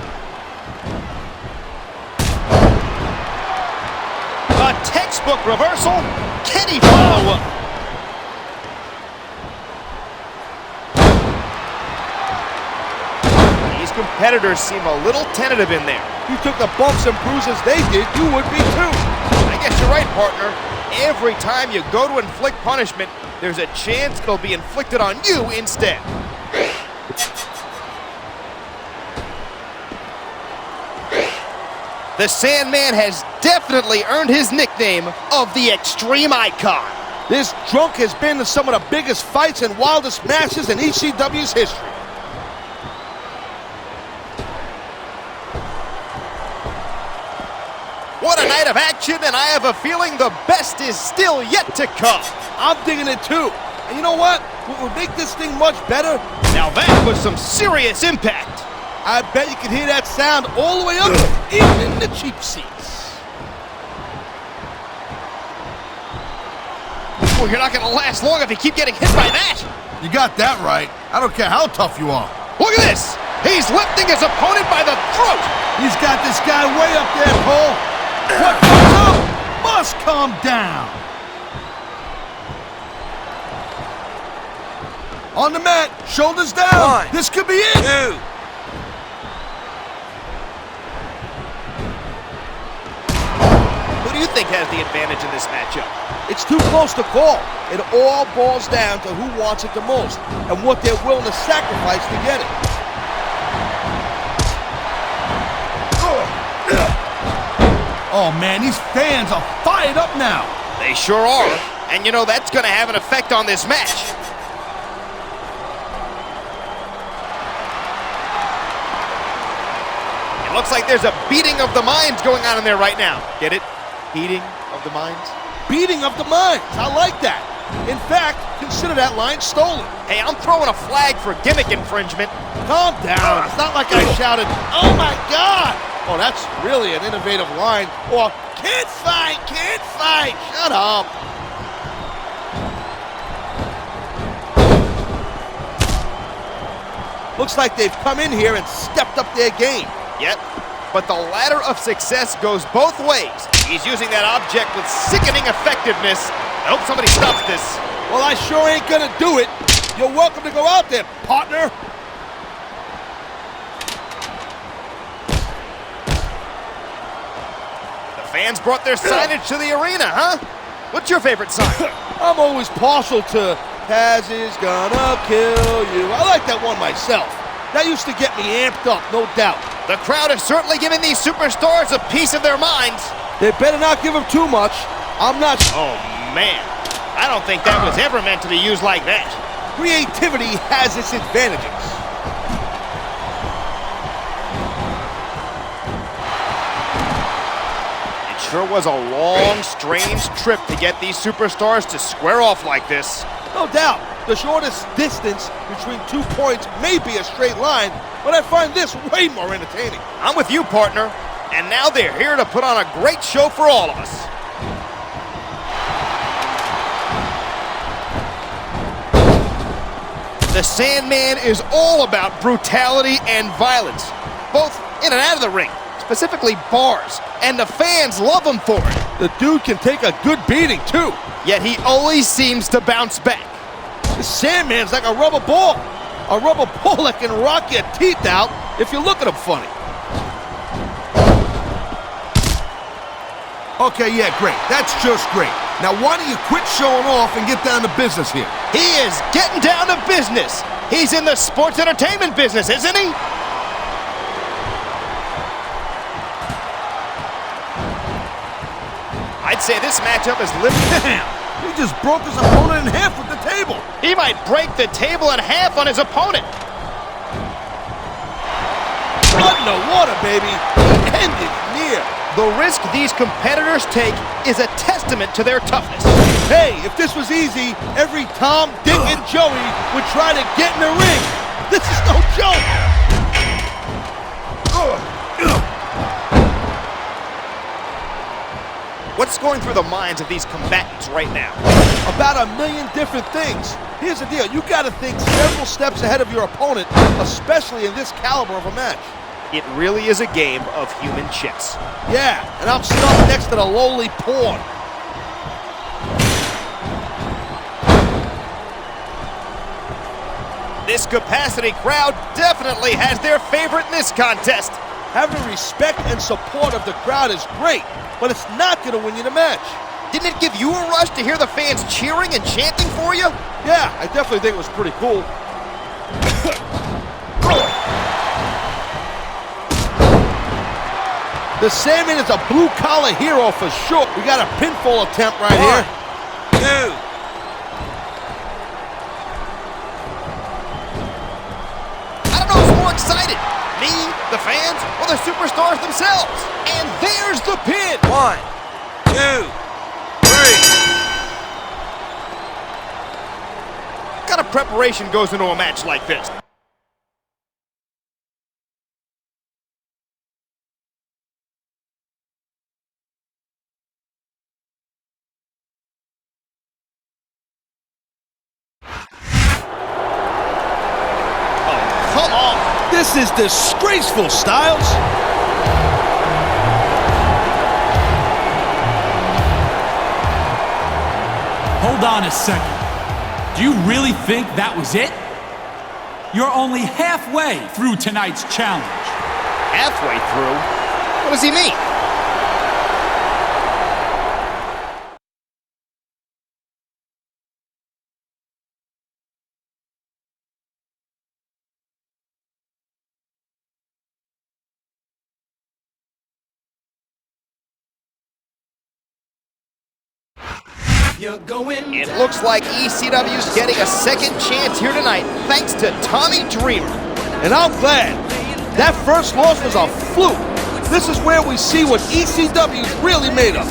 A textbook reversal. Can he follow up? These competitors seem a little tentative in there. You took the bumps and bruises they did, you would be too. I guess you're right, partner. Every time you go to inflict punishment, there's a chance it'll be inflicted on you instead. The Sandman has definitely earned his nickname of the Extreme Icon. This drunk has been in some of the biggest fights and wildest matches in ECW's history. What a night of action, and I have a feeling the best is still yet to come. I'm digging it too. And you know what? What would make this thing much better? Now that was some serious impact. I bet you can hear that sound all the way up, even in the cheap seats. Well, you're not going to last long if you keep getting hit by that. You got that right. I don't care how tough you are. Look at this. He's lifting his opponent by the throat. He's got this guy way up there, Cole. What comes up must come down. On the mat, shoulders down. 1, this could be it. 2. Who do you think has the advantage in this matchup? It's too close to call. It all boils down to who wants it the most and what they're willing to sacrifice to get it. Oh man, these fans are fired up now. They sure are. And you know that's going to have an effect on this match. It looks like there's a beating of the minds going on in there right now. Get it? Beating of the minds? Beating of the minds. I like that. In fact, consider that line stolen. Hey, I'm throwing a flag for gimmick infringement. Calm down. It's not like I shouted, "Oh my God!" Oh, that's really an innovative line. Or, "Can't fight, can't fight." Shut up. Looks like they've come in here and stepped up their game. Yep. But the ladder of success goes both ways. He's using that object with sickening effectiveness. I hope somebody stops this. Well, I sure ain't gonna do it. You're welcome to go out there, partner. The fans brought their signage to the arena, huh? What's your favorite sign? I'm always partial to Taz is gonna kill you. I like that one myself. That used to get me amped up, no doubt. The crowd is certainly giving these superstars a piece of their minds. They better not give them too much. I'm not... Oh, man. I don't think that was ever meant to be used like that. Creativity has its advantages. It sure was a long, strange trip to get these superstars to square off like this. No doubt. The shortest distance between 2 points may be a straight line, but I find this way more entertaining. I'm with you, partner. And now they're here to put on a great show for all of us. The Sandman is all about brutality and violence, both in and out of the ring, specifically bars, and the fans love him for it. The dude can take a good beating, too. Yet he always seems to bounce back. The Sandman's like a rubber ball that can rock your teeth out if you look at him funny. Okay, yeah, great. That's just great. Now, why don't you quit showing off and get down to business here? He is getting down to business. He's in the sports entertainment business, isn't he? I'd say this matchup is limited. Damn! He just broke his opponent in half with the table. He might break the table in half on his opponent. Underwater, baby. The end is near. The risk these competitors take is a testament to their toughness. Hey, if this was easy, every Tom, Dick, and Joey would try to get in the ring. This is no joke. What's going through the minds of these combatants right now? About a million different things. Here's the deal. You got to think several steps ahead of your opponent, especially in this caliber of a match. It really is a game of human chess. Yeah, and I'm stuck next to the lowly pawn. This capacity crowd definitely has their favorite in this contest. Having respect and support of the crowd is great, but it's not going to win you the match. Didn't it give you a rush to hear the fans cheering and chanting for you? Yeah, I definitely think it was pretty cool. The Sandman is a blue-collar hero for sure. We got a pinfall attempt right here. 2. I don't know who's more excited, me, the fans, or the superstars themselves. And there's the pin. 1, 2, 3. What kind of preparation goes into a match like this? Come on! This is disgraceful, Styles! Hold on a second. Do you really think that was it? You're only halfway through tonight's challenge. Halfway through? What does he mean? It looks like ECW's getting a second chance here tonight, thanks to Tommy Dreamer. And I'm glad. That first loss was a fluke. This is where we see what ECW's really made of.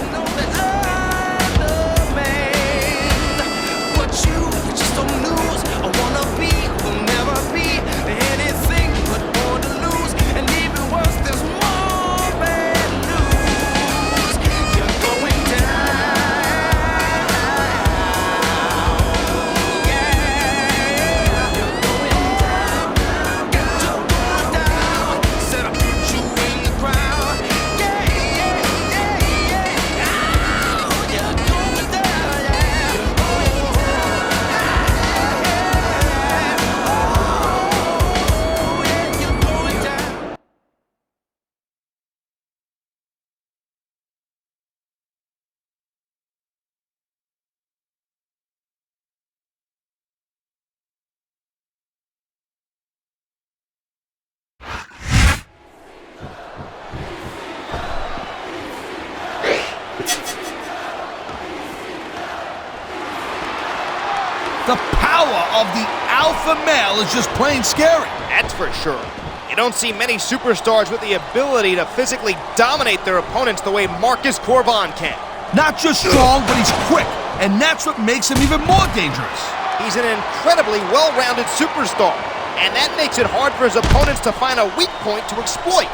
The power of the alpha male is just plain scary. That's for sure. You don't see many superstars with the ability to physically dominate their opponents the way Marcus Corban can. Not just strong, but he's quick, and that's what makes him even more dangerous. He's an incredibly well-rounded superstar, and that makes it hard for his opponents to find a weak point to exploit.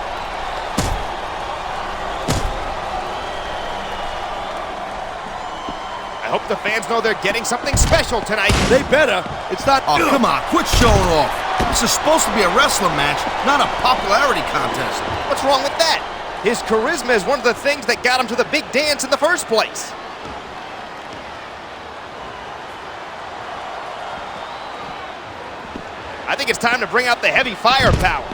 I hope the fans know they're getting something special tonight. They better. It's not... Oh, come on, quit showing off. This is supposed to be a wrestling match, not a popularity contest. What's wrong with that? His charisma is one of the things that got him to the big dance in the first place. I think it's time to bring out the heavy firepower.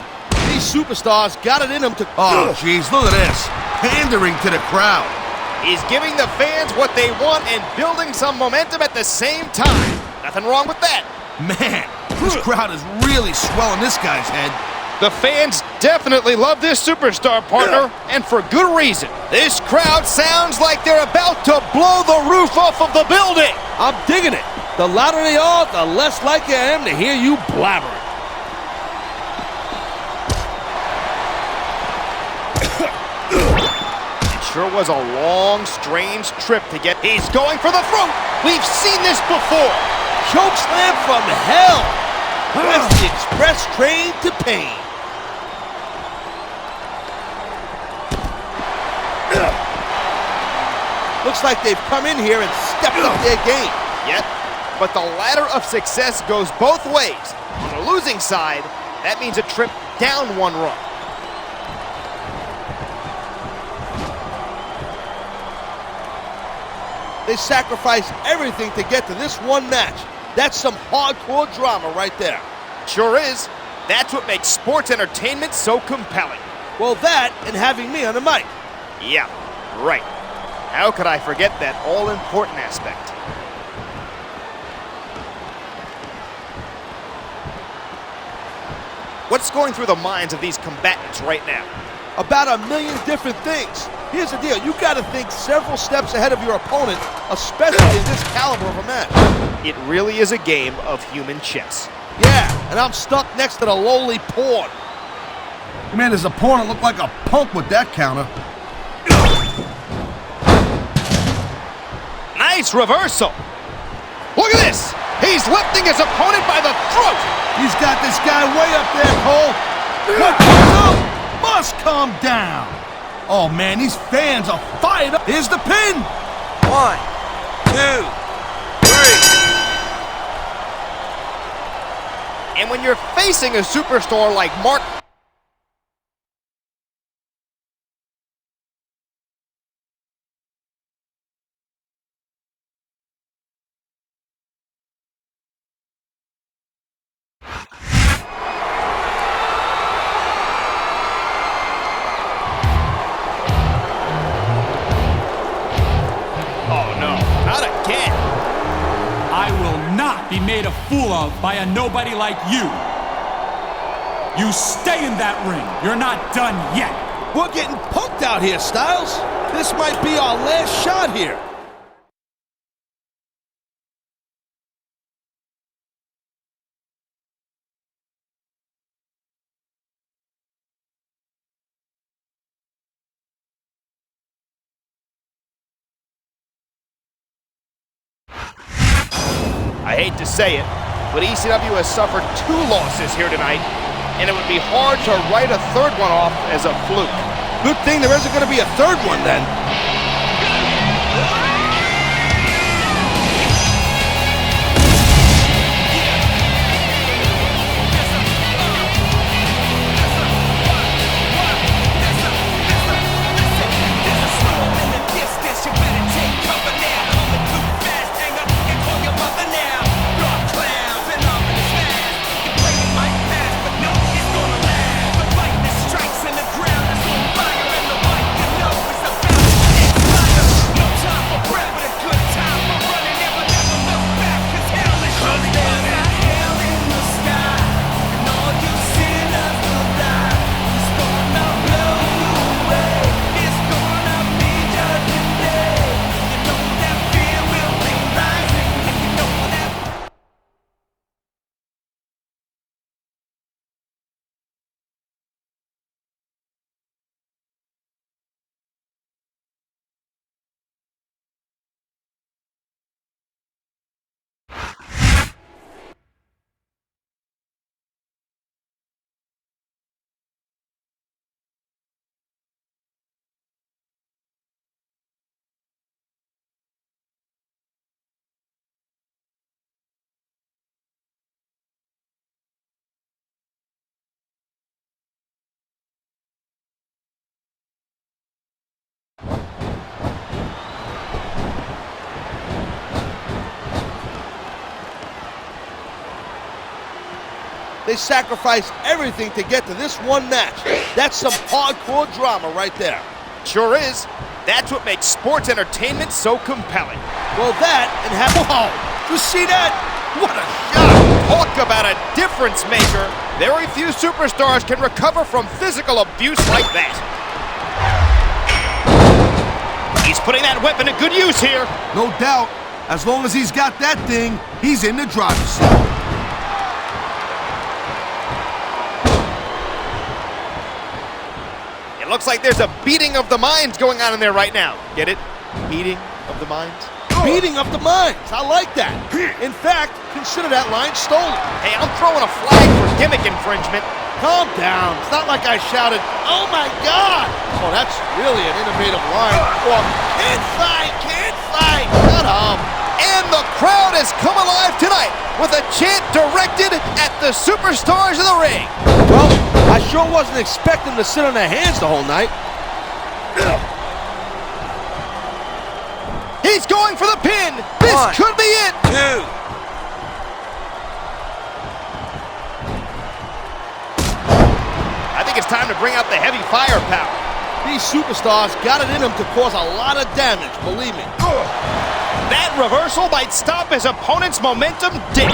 These superstars got it in them to... Oh, jeez, look at this. Pandering to the crowd. He's giving the fans what they want and building some momentum at the same time. Nothing wrong with that. Man, this crowd is really swelling this guy's head. The fans definitely love this superstar, partner, and for good reason. This crowd sounds like they're about to blow the roof off of the building. I'm digging it. The louder they are, the less likely I am to hear you blabbering. Sure was a long, strange trip to get. He's going for the throat. We've seen this before. Chokeslam from hell. That's the express train to pain. Looks like they've come in here and stepped up their game. Yet, but the ladder of success goes both ways. On the losing side, that means a trip down one rung. They sacrificed everything to get to this one match. That's some hardcore drama right there. Sure is. That's what makes sports entertainment so compelling. Well, that and having me on the mic. Yeah, right. How could I forget that all-important aspect? What's going through the minds of these combatants right now? About a million different things. Here's the deal. You got to think several steps ahead of your opponent, especially in this caliber of a match. It really is a game of human chess. Yeah, and I'm stuck next to the lowly pawn. Man, his opponent looked like a punk with that counter. Nice reversal. Look at this. He's lifting his opponent by the throat. He's got this guy way up there, Cole. What comes up must come down. Oh, man, these fans are fired up. Here's the pin. 1, 2, 3. And when you're facing a superstar like Mark... Be made a fool of by a nobody like you. You stay in that ring. You're not done yet. We're getting punked out here, Styles. This might be our last shot here. I hate to say it, but ECW has suffered 2 losses here tonight, and it would be hard to write a third one off as a fluke. Good thing there isn't going to be a third one then. They sacrificed everything to get to this one match. That's some hardcore drama right there. Sure is. That's what makes sports entertainment so compelling. Well, that and have... Whoa! You see that? What a shot! Talk about a difference maker. Very few superstars can recover from physical abuse like that. He's putting that weapon to good use here. No doubt. As long as he's got that thing, he's in the driver's seat. Looks like there's a beating of the minds going on in there right now. Get it? Beating of the minds? Beating of the minds. I like that. In fact, consider that line stolen. Hey, I'm throwing a flag for gimmick infringement. Calm down. It's not like I shouted, "Oh my God!" Oh, that's really an innovative line. Or, can't fight, can't fight. Shut up. And the crowd has come alive tonight with a chant directed at the superstars of the ring. Well, I sure wasn't expecting to sit on their hands the whole night. He's going for the pin. This could be it. 2. I think it's time to bring out the heavy firepower. These superstars got it in them to cause a lot of damage, believe me. That reversal might stop his opponent's momentum dead.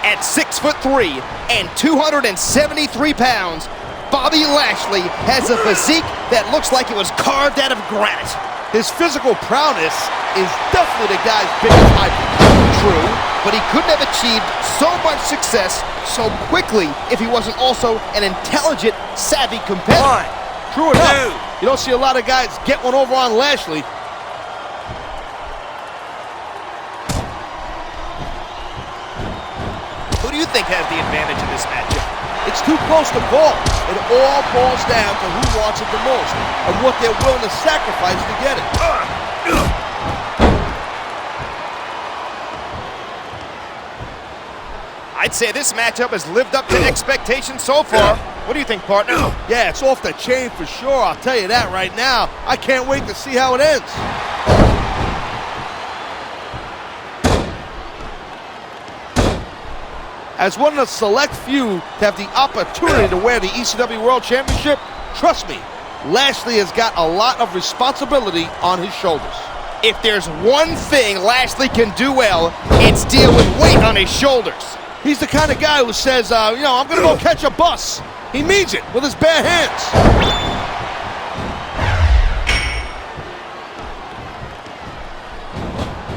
At 6'3" and 273 pounds, Bobby Lashley has a physique that looks like it was carved out of granite. His physical prowess is definitely the guy's biggest hype. True, but he couldn't have achieved so much success so quickly if he wasn't also an intelligent, savvy competitor. True enough. You don't see a lot of guys get one over on Lashley. Who do you think has the advantage in this matchup? It's too close to call. It all boils down to who wants it the most and what they're willing to sacrifice to get it. I'd say this matchup has lived up to expectations so far. What do you think, partner? Yeah, it's off the chain for sure, I'll tell you that right now. I can't wait to see how it ends. As one of the select few to have the opportunity to wear the ECW World Championship, trust me, Lashley has got a lot of responsibility on his shoulders. If there's one thing Lashley can do well, it's deal with weight on his shoulders. He's the kind of guy who says, I'm going to go catch a bus. He means it with his bare hands.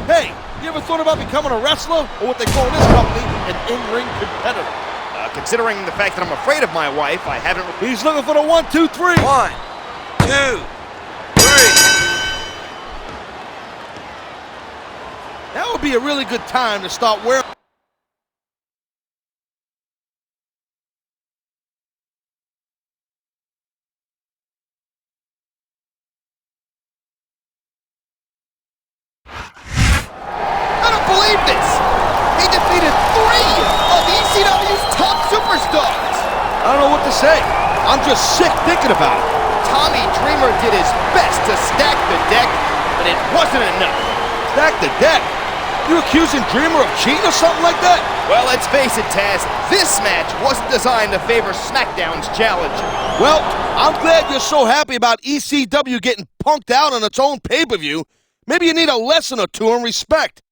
Hey, you ever thought about becoming a wrestler, or what they call in this company, an in-ring competitor? Considering the fact that I'm afraid of my wife, I haven't... He's looking for the 1, 2, 3. 1, 2, 3. That would be a really good time to start wearing... I don't believe this! He defeated 3 of ECW's top superstars! I don't know what to say. I'm just sick thinking about it. Tommy Dreamer did his best to stack the deck, but it wasn't enough. Stack the deck? You accusing Dreamer of cheating or something like that? Well, let's face it, Taz. This match wasn't designed to favor SmackDown's challenger. Well, I'm glad you're so happy about ECW getting punked out on its own pay-per-view. Maybe you need a lesson or two in respect.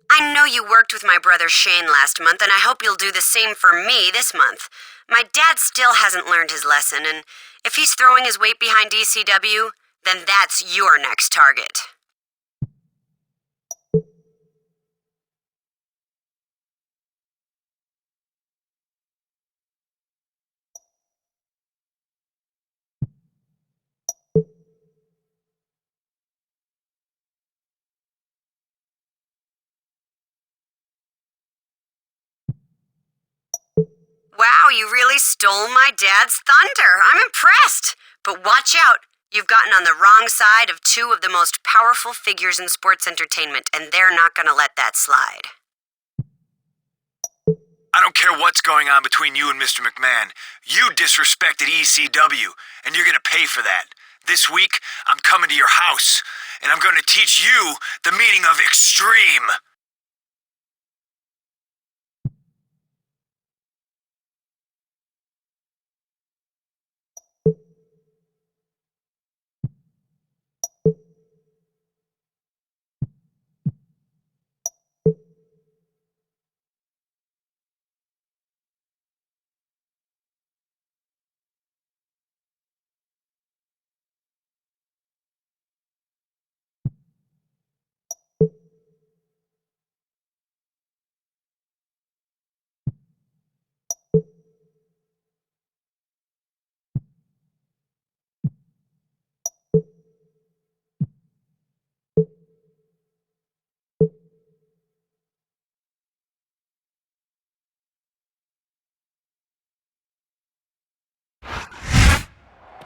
I know you worked with my brother Shane last month, and I hope you'll do the same for me this month. My dad still hasn't learned his lesson, and if he's throwing his weight behind ECW, then that's your next target. Wow, you really stole my dad's thunder. I'm impressed. But watch out. You've gotten on the wrong side of two of the most powerful figures in sports entertainment, and they're not gonna let that slide. I don't care what's going on between you and Mr. McMahon. You disrespected ECW, and you're gonna pay for that. This week, I'm coming to your house, and I'm gonna teach you the meaning of extreme.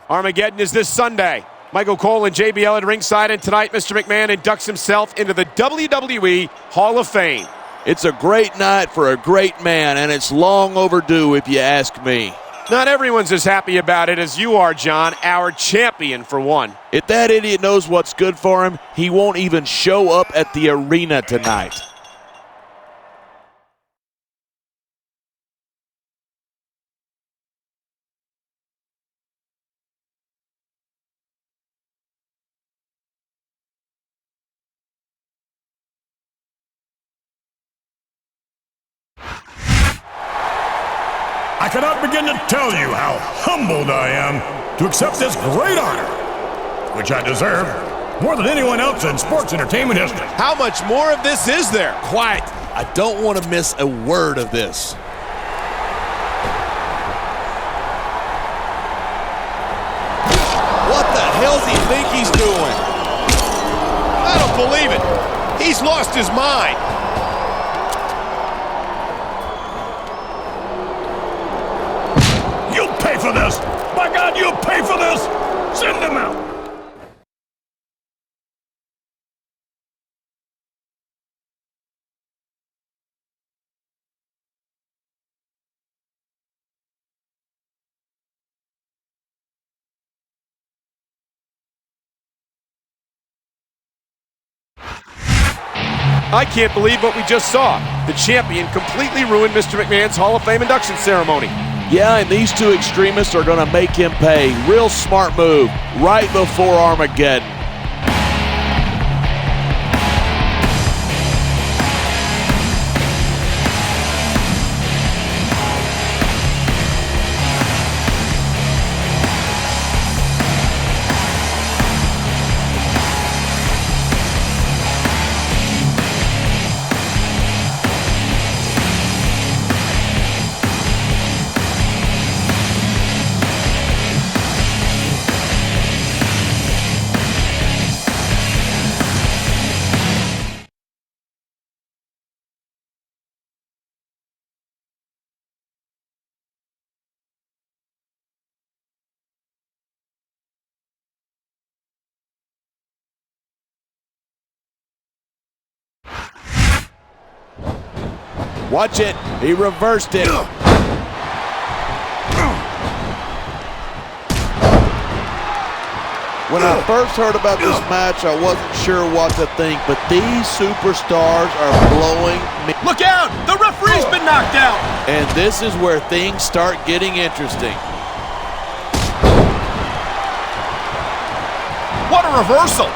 Armageddon is this Sunday. Michael Cole and JBL at ringside, and tonight Mr. McMahon inducts himself into the WWE Hall of Fame. It's a great night for a great man, and it's long overdue if you ask me. Not everyone's as happy about it as you are, John, our champion for one. If that idiot knows what's good for him, he won't even show up at the arena tonight. I cannot begin to tell you how humbled I am to accept this great honor, which I deserve more than anyone else in sports entertainment history. How much more of this is there? Quiet. I don't want to miss a word of this. What the hell's he think he's doing? I don't believe it. He's lost his mind. You'll pay for this! By God, you'll pay for this! Send them out! I can't believe what we just saw. The champion completely ruined Mr. McMahon's Hall of Fame induction ceremony. Yeah, and these two extremists are going to make him pay. Real smart move right before Armageddon. Watch it. He reversed it. When I first heard about this match, I wasn't sure what to think, but these superstars are blowing me. Look out! The referee's been knocked out! And this is where things start getting interesting. What a reversal!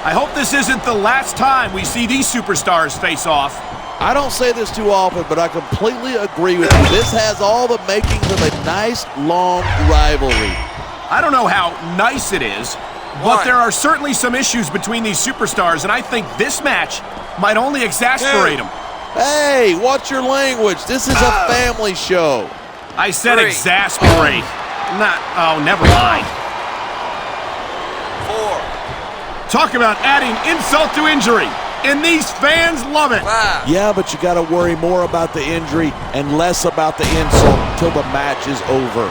I hope this isn't the last time we see these superstars face off. I don't say this too often, but I completely agree with you. This has all the makings of a nice, long rivalry. I don't know how nice it is, but there are certainly some issues between these superstars, and I think this match might only exasperate them. Hey, watch your language. This is a family show. I said exasperate. Oh, never mind. Talk about adding insult to injury. and these fans love it. Yeah, but you got to worry more about the injury and less about the insult until the match is over.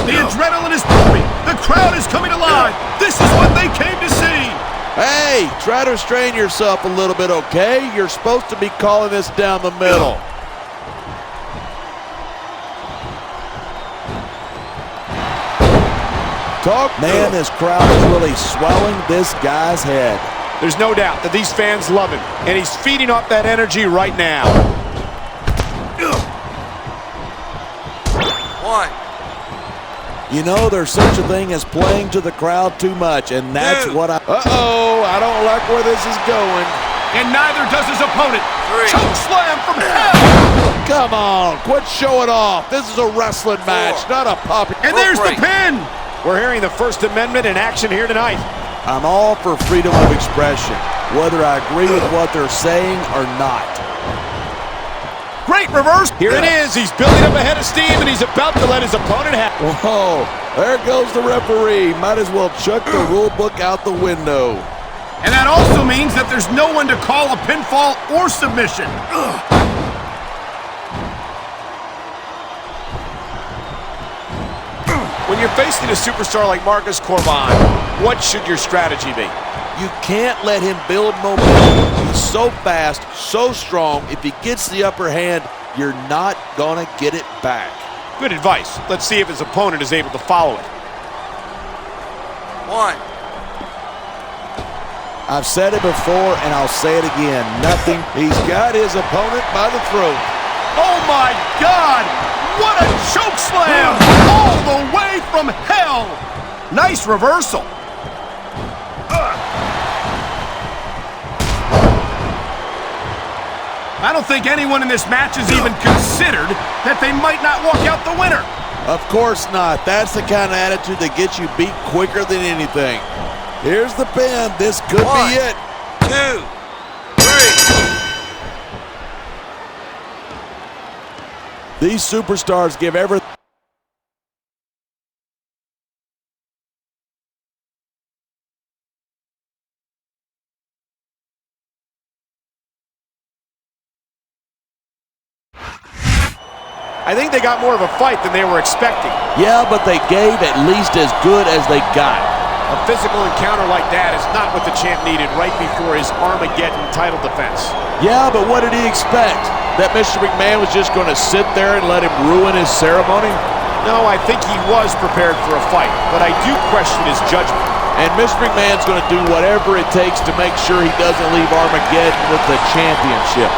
The adrenaline is pumping. The crowd is coming alive. This is what they came to see. Hey, try to restrain yourself a little bit, okay? You're supposed to be calling this down the middle. Man, this crowd is really swelling this guy's head. There's no doubt that these fans love him, and he's feeding off that energy right now. You know, there's such a thing as playing to the crowd too much, and that's what I... Uh-oh, I don't like where this is going. And neither does his opponent. Choke slam from hell. Come on, quit showing off. This is a wrestling match, not a pop. And there's the pin. We're hearing the First Amendment in action here tonight. I'm all for freedom of expression, whether I agree with what they're saying or not. Great reverse. Here it is. He's building up a head of steam, and he's about to let his opponent have. Whoa, there goes the referee. Might as well chuck the rule book out the window. And that also means that there's no one to call a pinfall or submission. When you're facing a superstar like Marcus Corban, what should your strategy be? You can't let him build momentum. He's so fast, so strong. If he gets the upper hand, you're not gonna get it back. Good advice. Let's see if his opponent is able to follow it. I've said it before, and I'll say it again. Nothing. He's got his opponent by the throat. Oh, my God! What a choke slam! All the way from hell! Nice reversal. I don't think anyone in this match has even considered that they might not walk out the winner. Of course not. That's the kind of attitude that gets you beat quicker than anything. Here's the pin. This could be it. 2, 3. These superstars give everything. I think they got more of a fight than they were expecting. Yeah, but they gave at least as good as they got. A physical encounter like that is not what the champ needed right before his Armageddon title defense. Yeah, but what did he expect? That Mr. McMahon was just going to sit there and let him ruin his ceremony? No, I think he was prepared for a fight, but I do question his judgment. And Mr. McMahon's going to do whatever it takes to make sure he doesn't leave Armageddon with the championship.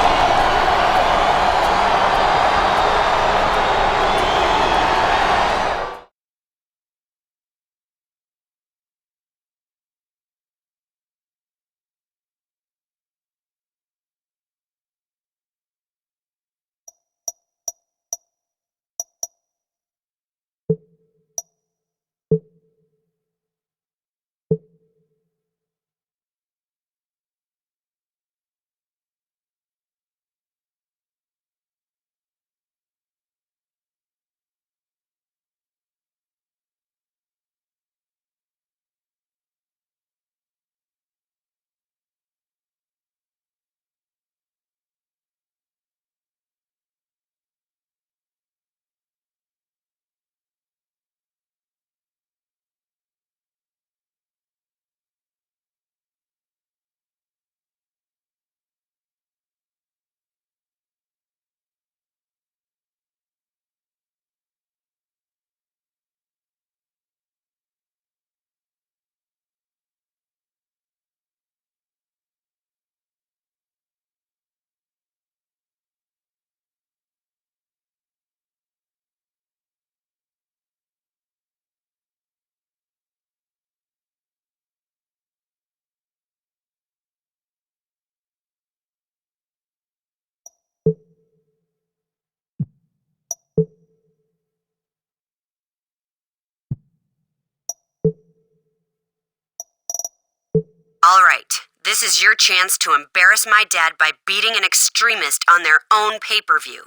All right, this is your chance to embarrass my dad by beating an extremist on their own pay-per-view.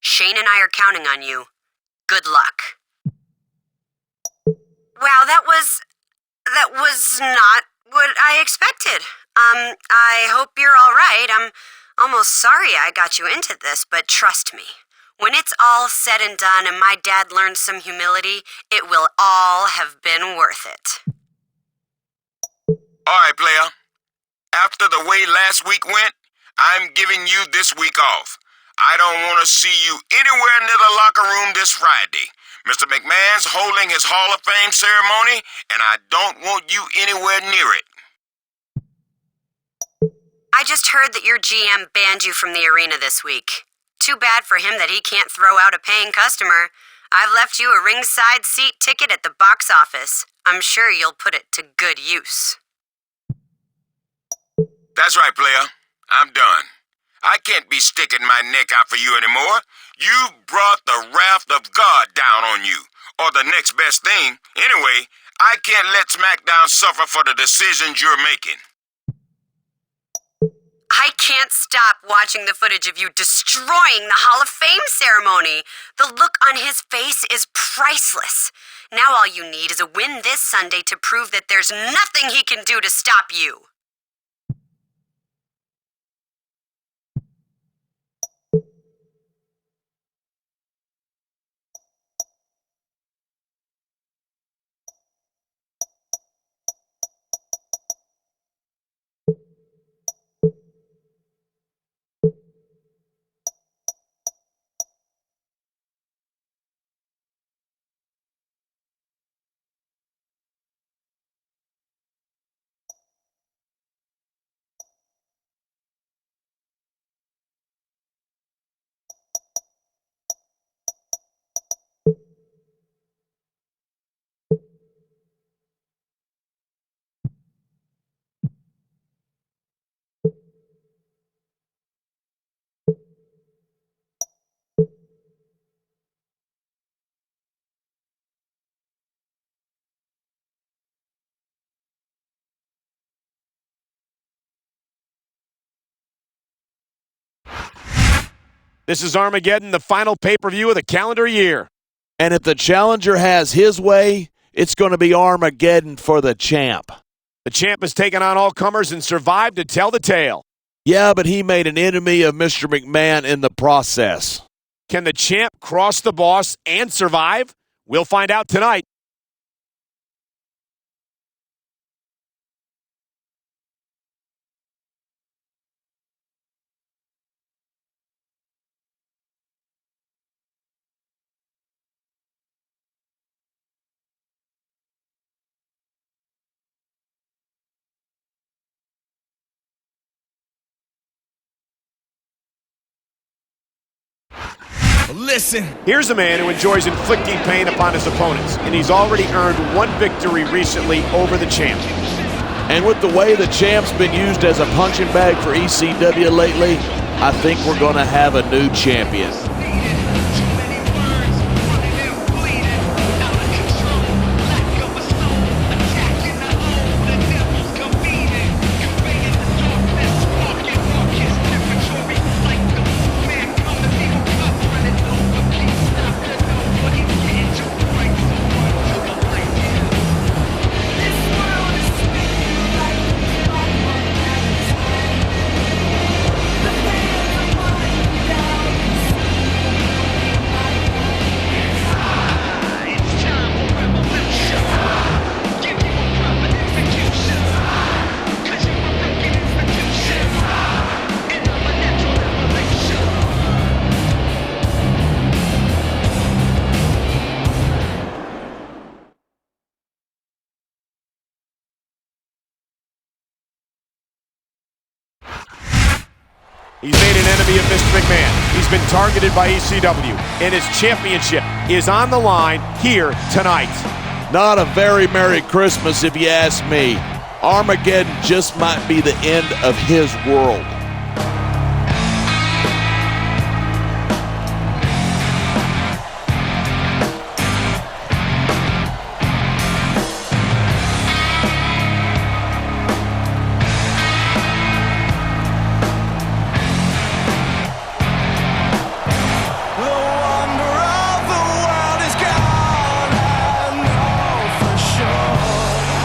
Shane and I are counting on you. Good luck. Wow, that That was not what I expected. I hope you're all right. I'm almost sorry I got you into this, but trust me. When it's all said and done and my dad learns some humility, it will all have been worth it. All right, player. After the way last week went, I'm giving you this week off. I don't want to see you anywhere near the locker room this Friday. Mr. McMahon's holding his Hall of Fame ceremony, and I don't want you anywhere near it. I just heard that your GM banned you from the arena this week. Too bad for him that he can't throw out a paying customer. I've left you a ringside seat ticket at the box office. I'm sure you'll put it to good use. That's right, player. I'm done. I can't be sticking my neck out for you anymore. You've brought the wrath of God down on you. Or the next best thing. Anyway, I can't let SmackDown suffer for the decisions you're making. I can't stop watching the footage of you destroying the Hall of Fame ceremony. The look on his face is priceless. Now all you need is a win this Sunday to prove that there's nothing he can do to stop you. This is Armageddon, the final pay-per-view of the calendar year. And if the challenger has his way, it's going to be Armageddon for the champ. The champ has taken on all comers and survived to tell the tale. Yeah, but he made an enemy of Mr. McMahon in the process. Can the champ cross the boss and survive? We'll find out tonight. Listen. Here's a man who enjoys inflicting pain upon his opponents, and he's already earned one victory recently over the champ. And with the way the champ's been used as a punching bag for ECW lately, I think we're going to have a new champion. He's made an enemy of Mr. McMahon. He's been targeted by ECW, and his championship is on the line here tonight. Not a very Merry Christmas if you ask me. Armageddon just might be the end of his world.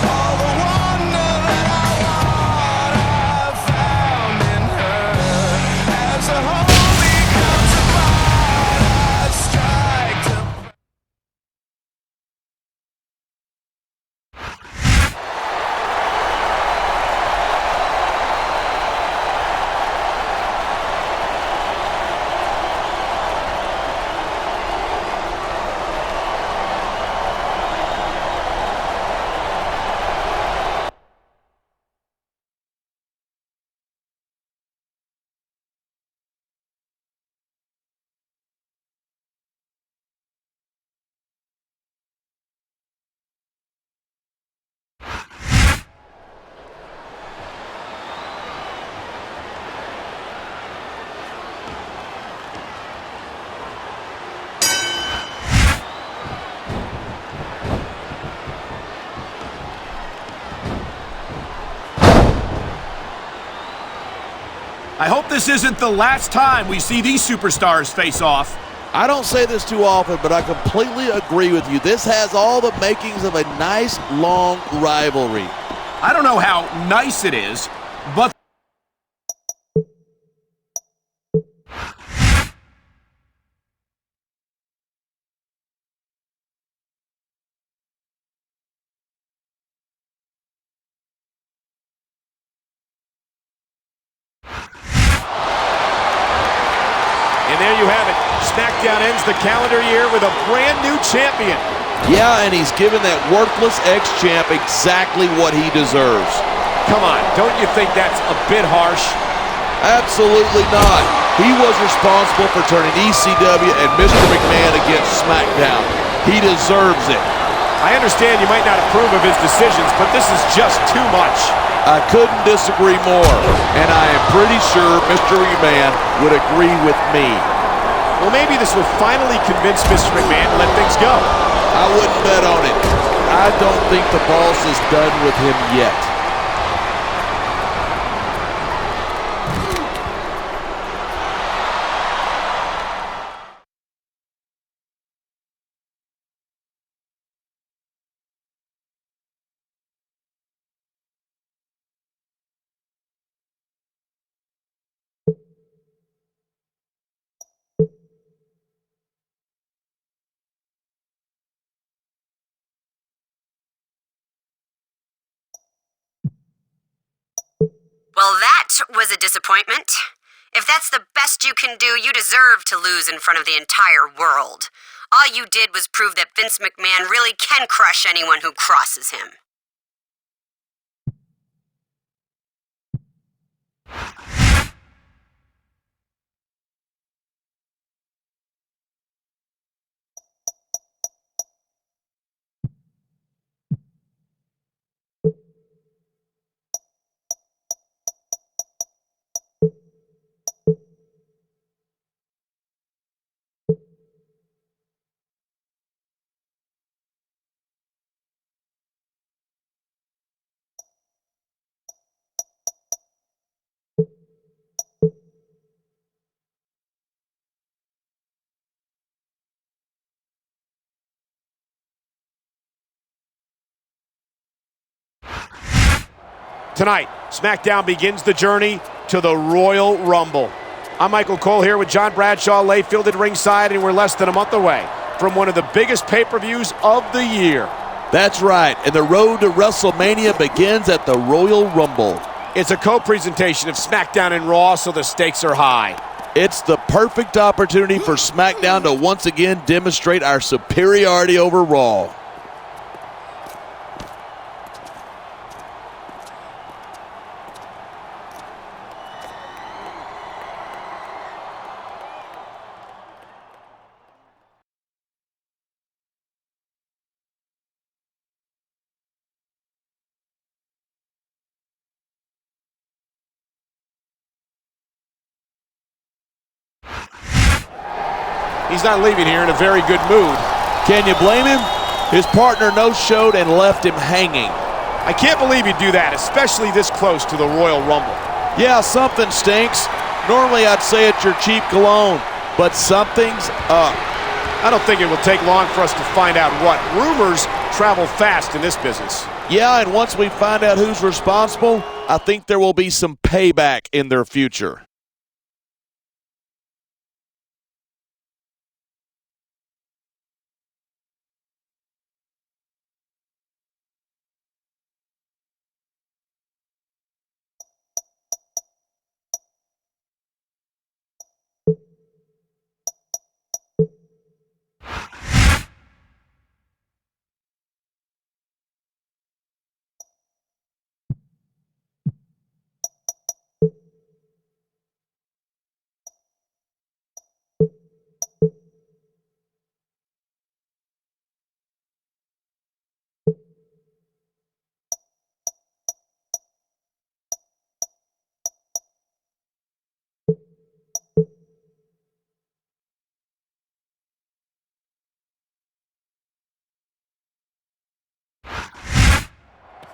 All the I hope this isn't the last time we see these superstars face off. I don't say this too often, but I completely agree with you. This has all the makings of a nice, long rivalry. I don't know how nice it is, but And there you have it. SmackDown ends the calendar year with a brand new champion. Yeah, and he's given that worthless ex-champ exactly what he deserves. Come on, don't you think that's a bit harsh? Absolutely not. He was responsible for turning ECW and Mr. McMahon against SmackDown. He deserves it. I understand you might not approve of his decisions, but this is just too much. I couldn't disagree more, and I am pretty sure Mr. McMahon would agree with me. Well, maybe this will finally convince Mr. McMahon to let things go. I wouldn't bet on it. I don't think the boss is done with him yet. Well, that was a disappointment. If that's the best you can do, you deserve to lose in front of the entire world. All you did was prove that Vince McMahon really can crush anyone who crosses him. Tonight, SmackDown begins the journey to the Royal Rumble. I'm Michael Cole here with John Bradshaw Layfield at ringside, and we're less than a month away from one of the biggest pay-per-views of the year. That's right, and the road to WrestleMania begins at the Royal Rumble. It's a co-presentation of SmackDown and Raw, so the stakes are high. It's the perfect opportunity for SmackDown to once again demonstrate our superiority over Raw. He's not leaving here in a very good mood. Can you blame him? His partner no-showed and left him hanging. I can't believe he'd do that, especially this close to the Royal Rumble. Yeah, something stinks. Normally I'd say it's your cheap cologne, but something's up. I don't think it will take long for us to find out what. Rumors travel fast in this business. Yeah, and once we find out who's responsible, I think there will be some payback in their future.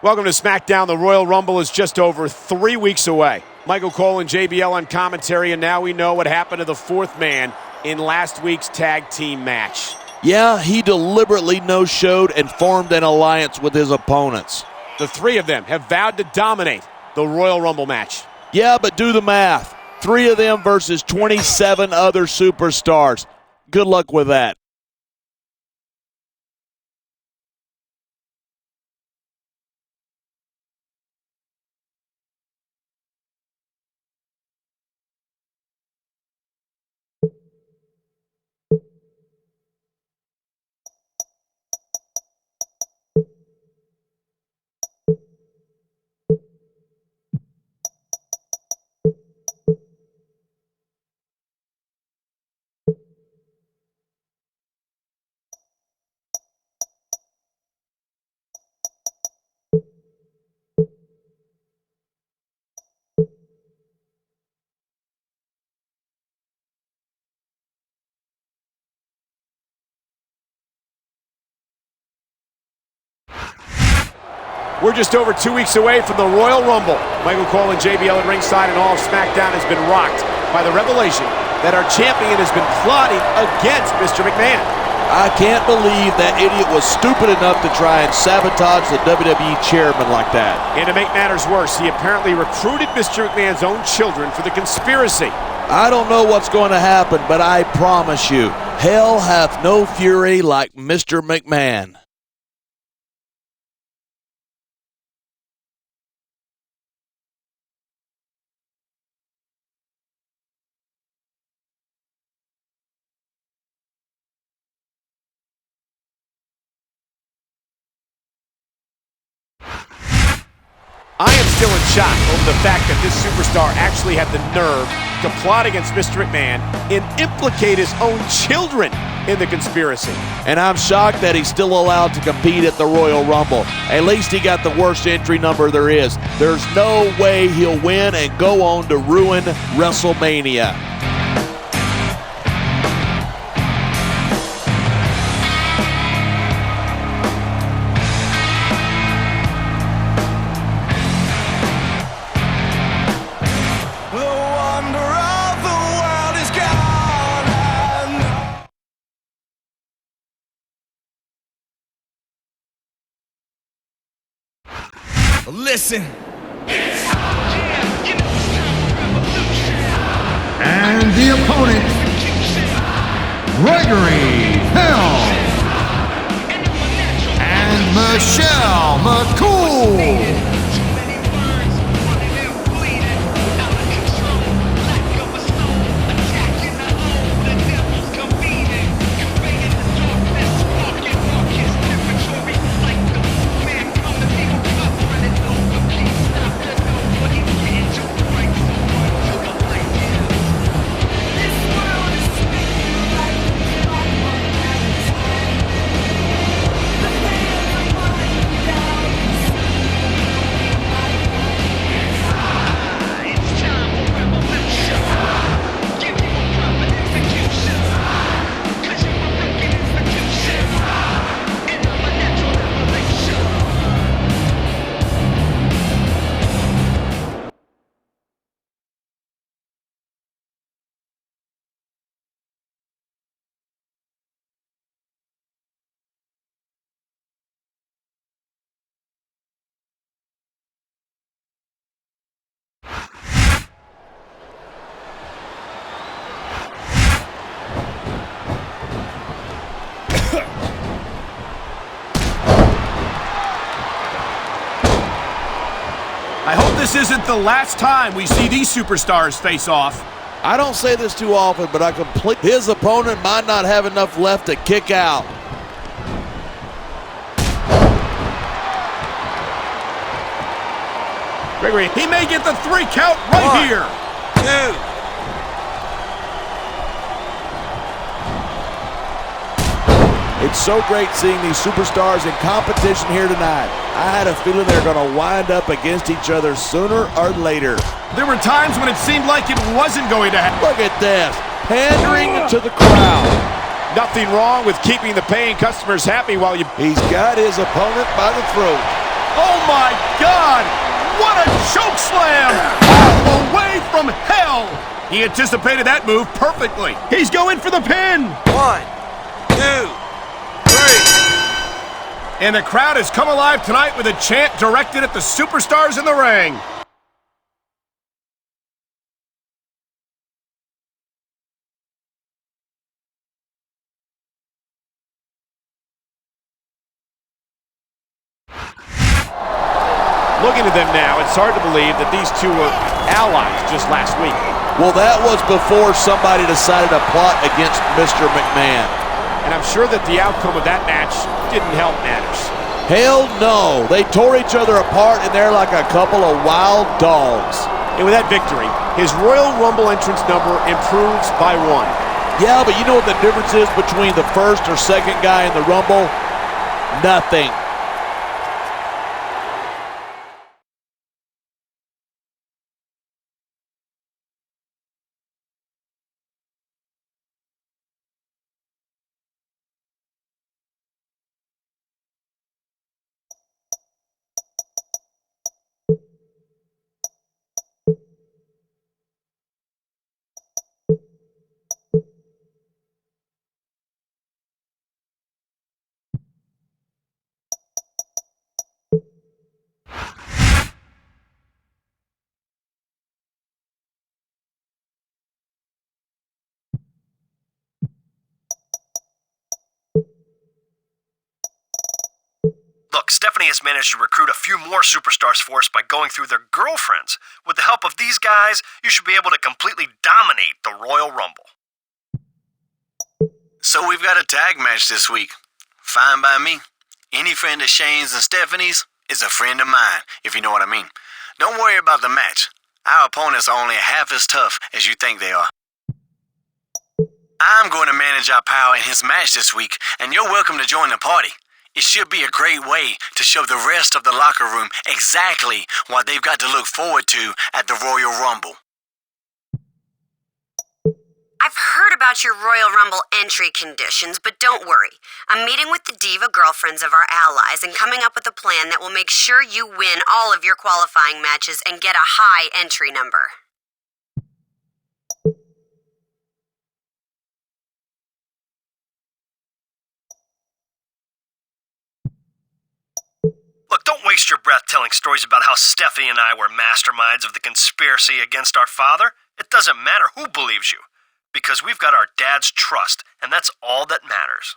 Welcome to Smackdown. The Royal Rumble is just over 3 weeks away. Michael Cole and JBL on commentary, and now we know what happened to the fourth man in last week's tag team match. Yeah, he deliberately no-showed and formed an alliance with his opponents. The three of them have vowed to dominate the Royal Rumble match. Yeah, but do the math. 3 of them versus 27 other superstars. Good luck with that. We're just over 2 weeks away from the Royal Rumble. Michael Cole and JBL at ringside, and all of SmackDown has been rocked by the revelation that our champion has been plotting against Mr. McMahon. I can't believe that idiot was stupid enough to try and sabotage the WWE chairman like that. And to make matters worse, he apparently recruited Mr. McMahon's own children for the conspiracy. I don't know what's going to happen, but I promise you, hell hath no fury like Mr. McMahon. I am still in shock over the fact that this superstar actually had the nerve to plot against Mr. McMahon and implicate his own children in the conspiracy. And I'm shocked that he's still allowed to compete at the Royal Rumble. At least he got the worst entry number there is. There's no way he'll win and go on to ruin WrestleMania. Listen. And the opponent, Gregory Hill and Michelle McCool. I hope this isn't the last time we see these superstars face off. I don't say this too often, but his opponent might not have enough left to kick out. Gregory, he may get the 3 count right here. 2. It's so great seeing these superstars in competition here tonight. I had a feeling they're going to wind up against each other sooner or later. There were times when it seemed like it wasn't going to happen. Look at this, pandering to the crowd. Nothing wrong with keeping the paying customers happy while you... He's got his opponent by the throat. Oh my God! What a choke slam! All the way from hell! He anticipated that move perfectly. He's going for the pin. 1, 2, 3. And the crowd has come alive tonight with a chant directed at the superstars in the ring. Looking at them now, it's hard to believe that these two were allies just last week. Well, that was before somebody decided to plot against Mr. McMahon. And I'm sure that the outcome of that match didn't help matters. Hell no. They tore each other apart, and they're like a couple of wild dogs. And with that victory, his Royal Rumble entrance number improves by 1. Yeah, but you know what the difference is between the first or second guy in the Rumble? Nothing. Look, Stephanie has managed to recruit a few more superstars for us by going through their girlfriends. With the help of these guys, you should be able to completely dominate the Royal Rumble. So we've got a tag match this week. Fine by me. Any friend of Shane's and Stephanie's is a friend of mine, if you know what I mean. Don't worry about the match. Our opponents are only half as tough as you think they are. I'm going to manage our power in his match this week, and you're welcome to join the party. It should be a great way to show the rest of the locker room exactly what they've got to look forward to at the Royal Rumble. I've heard about your Royal Rumble entry conditions, but don't worry. I'm meeting with the diva girlfriends of our allies and coming up with a plan that will make sure you win all of your qualifying matches and get a high entry number. Look, don't waste your breath telling stories about how Stephanie and I were masterminds of the conspiracy against our father. It doesn't matter who believes you, because we've got our dad's trust, and that's all that matters.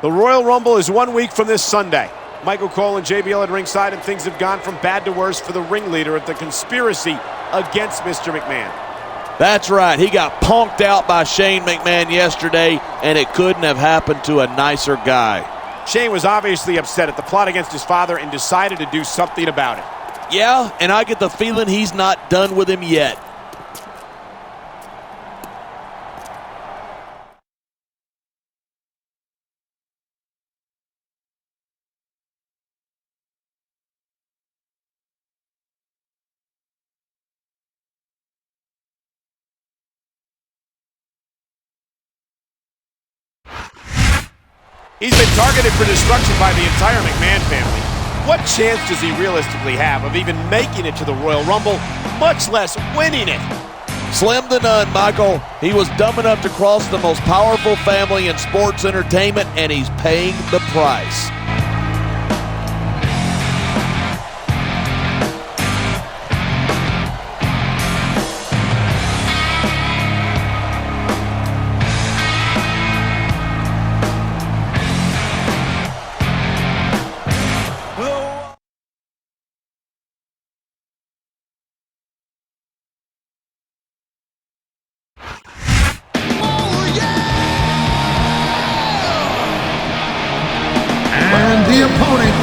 The Royal Rumble is 1 week from this Sunday. Michael Cole and JBL at ringside, and things have gone from bad to worse for the ringleader of the conspiracy against Mr. McMahon. That's right. He got punked out by Shane McMahon yesterday, and it couldn't have happened to a nicer guy. Shane was obviously upset at the plot against his father and decided to do something about it. Yeah, and I get the feeling he's not done with him yet. He's been targeted for destruction by the entire McMahon family. What chance does he realistically have of even making it to the Royal Rumble, much less winning it? Slim to none, Michael. He was dumb enough to cross the most powerful family in sports entertainment, and he's paying the price. And the opponent,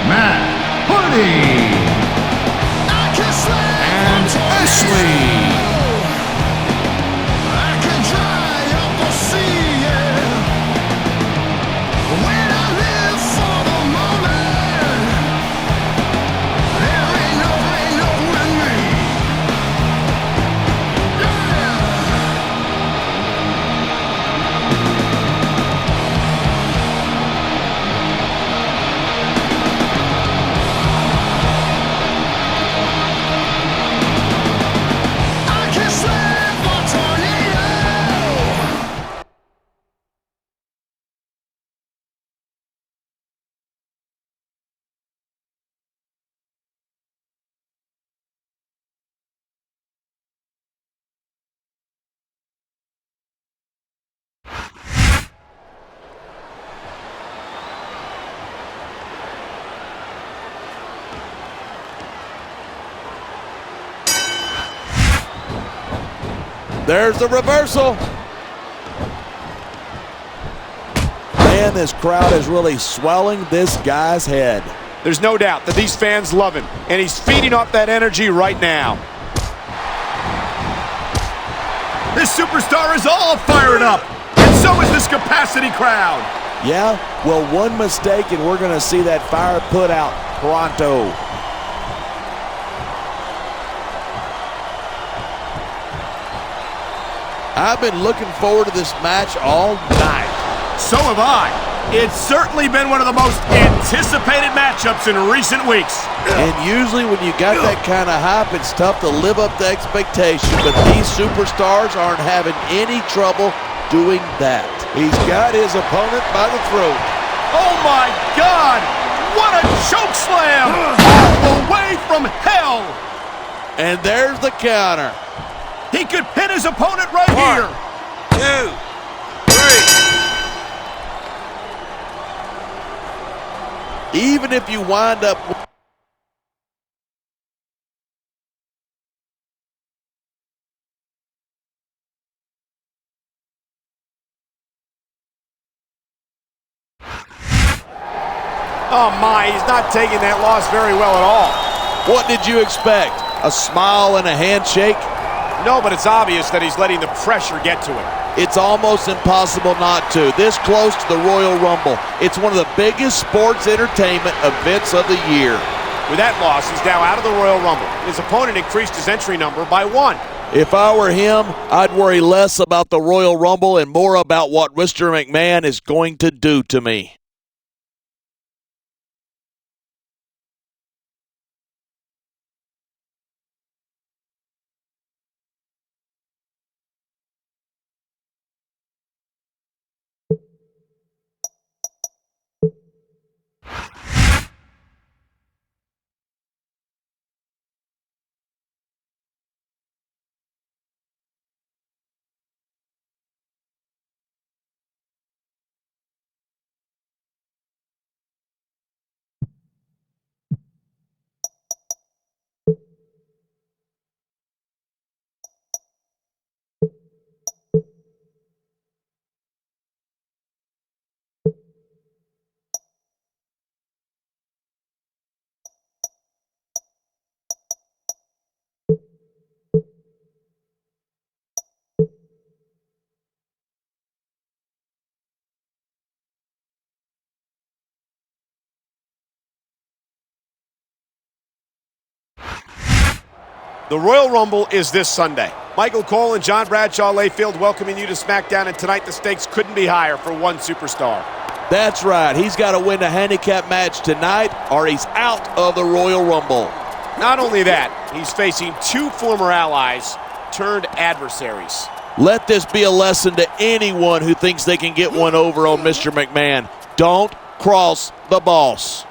Matt Hardy and Ashley. There's the reversal. Man, this crowd is really swelling this guy's head. There's no doubt that these fans love him, and he's feeding off that energy right now. This superstar is all fired up, and so is this capacity crowd. Yeah, well, one mistake and we're going to see that fire put out pronto. I've been looking forward to this match all night. So have I. It's certainly been one of the most anticipated matchups in recent weeks. And usually when you got that kind of hype, it's tough to live up to expectation, but these superstars aren't having any trouble doing that. He's got his opponent by the throat. Oh my God! What a choke slam! All the way from hell! And there's the counter. He could pin his opponent right here. 2, 3. Even if you wind up... Oh my, he's not taking that loss very well at all. What did you expect? A smile and a handshake? No, but it's obvious that he's letting the pressure get to him. It's almost impossible not to. This close to the Royal Rumble. It's one of the biggest sports entertainment events of the year. With that loss, he's now out of the Royal Rumble. His opponent increased his entry number by 1. If I were him, I'd worry less about the Royal Rumble and more about what Mr. McMahon is going to do to me. The Royal Rumble is this Sunday. Michael Cole and John Bradshaw Layfield welcoming you to SmackDown, and tonight the stakes couldn't be higher for one superstar. That's right. He's got to win a handicap match tonight or he's out of the Royal Rumble. Not only that, he's facing two former allies turned adversaries. Let this be a lesson to anyone who thinks they can get one over on Mr. McMahon. Don't cross the boss.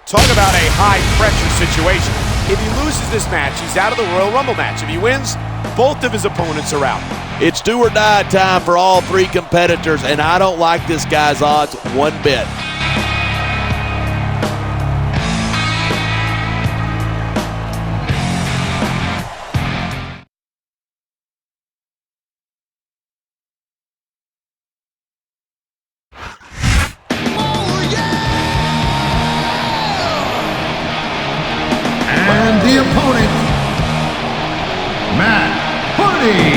Talk about a high-pressure situation. If he loses this match, he's out of the Royal Rumble match. If he wins, both of his opponents are out. It's do or die time for all three competitors, and I don't like this guy's odds one bit. And the opponent, Matt Hardy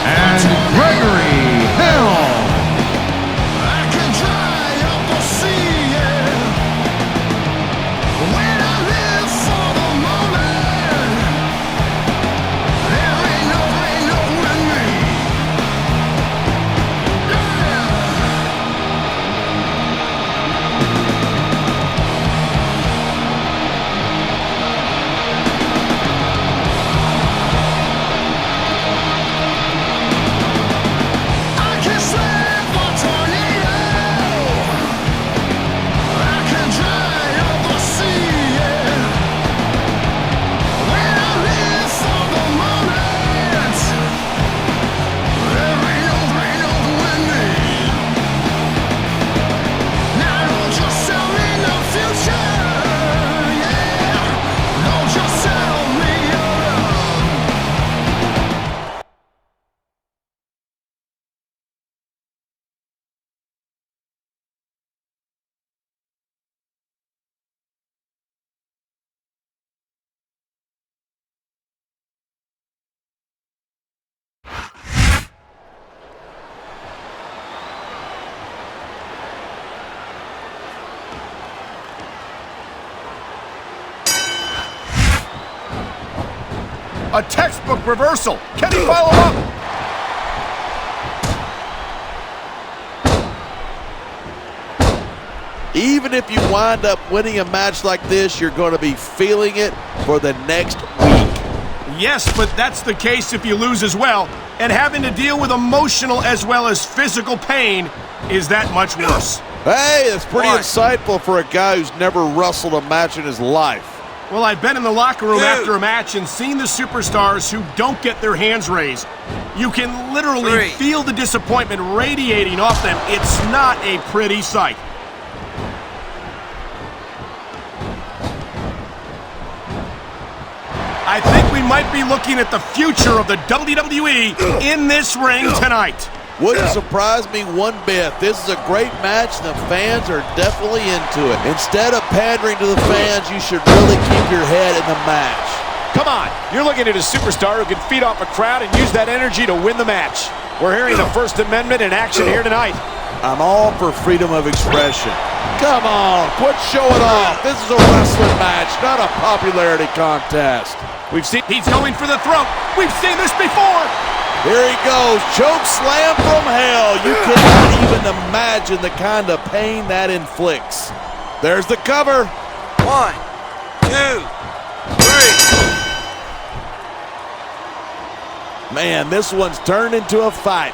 and Gregory Hill. I can dry up the sea, when I live for the moment. There ain't no with me. A textbook reversal. Can he follow up? Even if you wind up winning a match like this, you're going to be feeling it for the next week. Yes, but that's the case if you lose as well. And having to deal with emotional as well as physical pain is that much worse. Hey, that's pretty insightful for a guy who's never wrestled a match in his life. Well, I've been in the locker room after a match and seen the superstars who don't get their hands raised. You can literally feel the disappointment radiating off them. It's not a pretty sight. I think we might be looking at the future of the WWE in this ring tonight. Wouldn't surprise me one bit. This is a great match, and the fans are definitely into it. Instead of pandering to the fans, you should really keep your head in the match. Come on, you're looking at a superstar who can feed off a crowd and use that energy to win the match. We're hearing the First Amendment in action here tonight. I'm all for freedom of expression. Come on, quit showing off. This is a wrestling match, not a popularity contest. We've seen he's going for the throat. We've seen this before. Here he goes, choke slam from hell. You cannot even imagine the kind of pain that inflicts. There's the cover. 1, 2, 3. Man, this one's turned into a fight.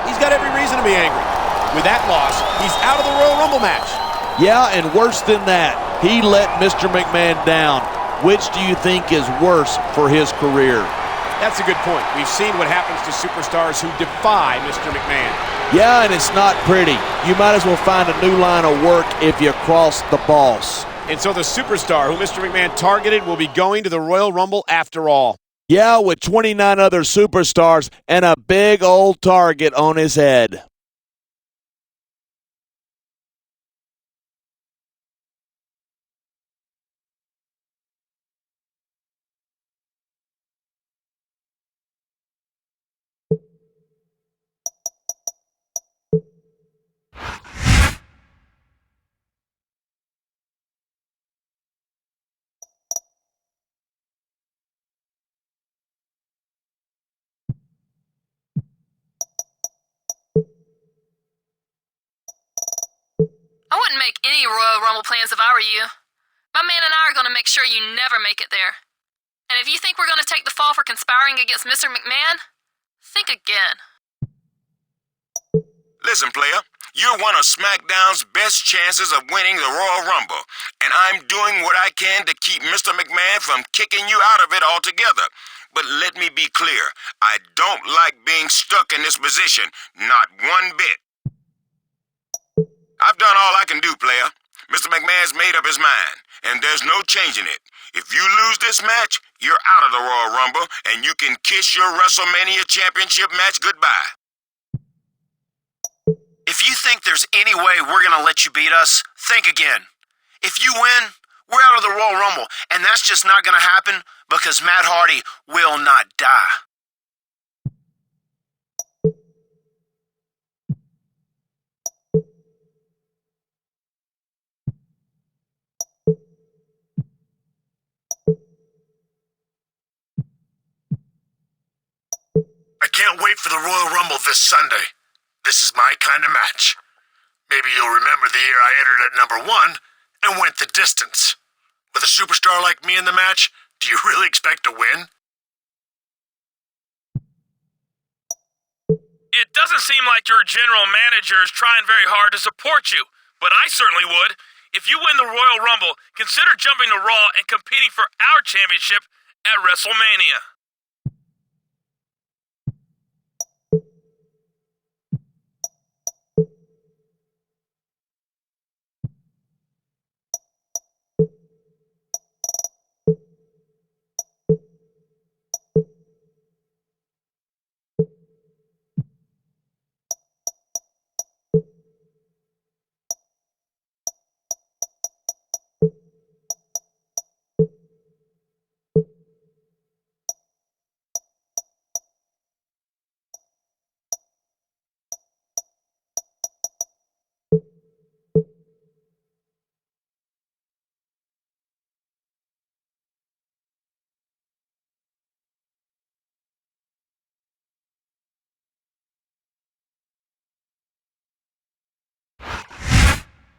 He's got every reason to be angry. With that loss, he's out of the Royal Rumble match. Yeah, and worse than that, he let Mr. McMahon down. Which do you think is worse for his career? That's a good point. We've seen what happens to superstars who defy Mr. McMahon. Yeah, and it's not pretty. You might as well find a new line of work if you cross the boss. And so the superstar who Mr. McMahon targeted will be going to the Royal Rumble after all. Yeah, with 29 other superstars and a big old target on his head. I wouldn't make any Royal Rumble plans if I were you. My man and I are going to make sure you never make it there. And if you think we're going to take the fall for conspiring against Mr. McMahon, think again. Listen, player, you're one of SmackDown's best chances of winning the Royal Rumble, and I'm doing what I can to keep Mr. McMahon from kicking you out of it altogether. But let me be clear, I don't like being stuck in this position, not one bit. I've done all I can do, player. Mr. McMahon's made up his mind, and there's no changing it. If you lose this match, you're out of the Royal Rumble, and you can kiss your WrestleMania Championship match goodbye. If you think there's any way we're gonna let you beat us, think again. If you win, we're out of the Royal Rumble, and that's just not gonna happen because Matt Hardy will not die. I can't wait for the Royal Rumble this Sunday. This is my kind of match. Maybe you'll remember the year I entered at number 1 and went the distance. With a superstar like me in the match, do you really expect to win? It doesn't seem like your general manager is trying very hard to support you, but I certainly would. If you win the Royal Rumble, consider jumping to Raw and competing for our championship at WrestleMania.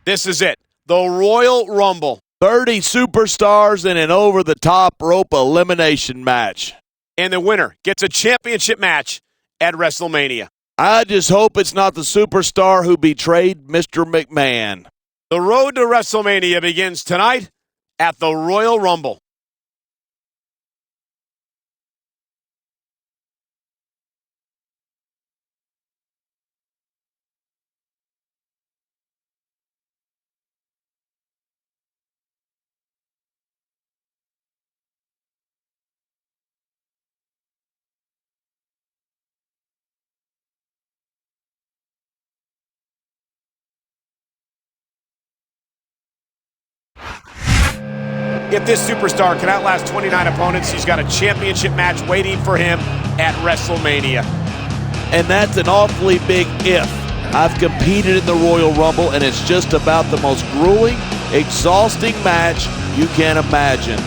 This is it, the Royal Rumble. 30 superstars in an over-the-top rope elimination match. And the winner gets a championship match at WrestleMania. I just hope it's not the superstar who betrayed Mr. McMahon. The road to WrestleMania begins tonight at the Royal Rumble. If this superstar can outlast 29 opponents, he's got a championship match waiting for him at WrestleMania. And that's an awfully big if. I've competed in the Royal Rumble, and it's just about the most grueling, exhausting match you can imagine.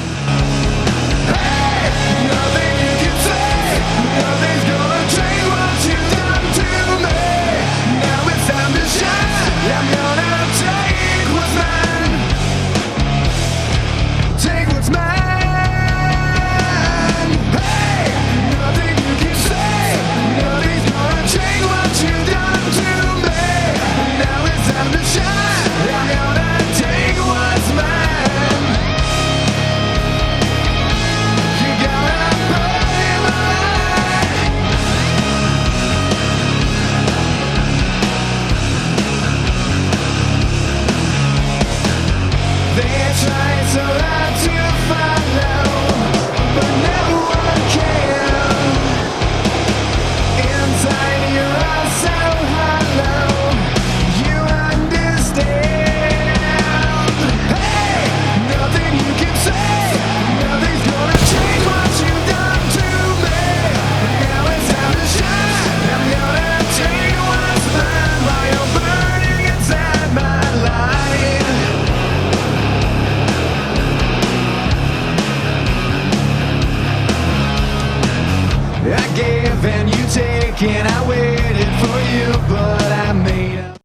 and I waited for you, but I made up.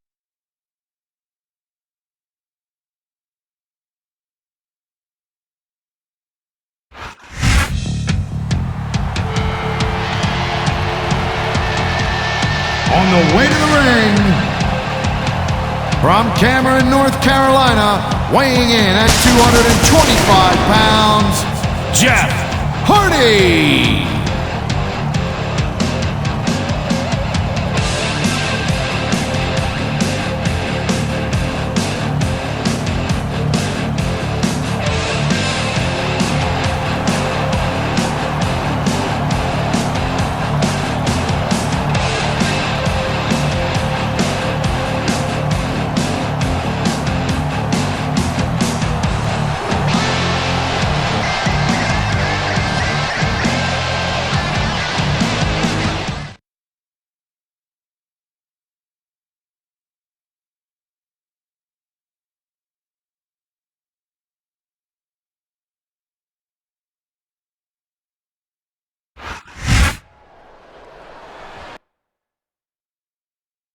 On the way to the ring, from Cameron, North Carolina, weighing in at 225 pounds, Jeff Hardy.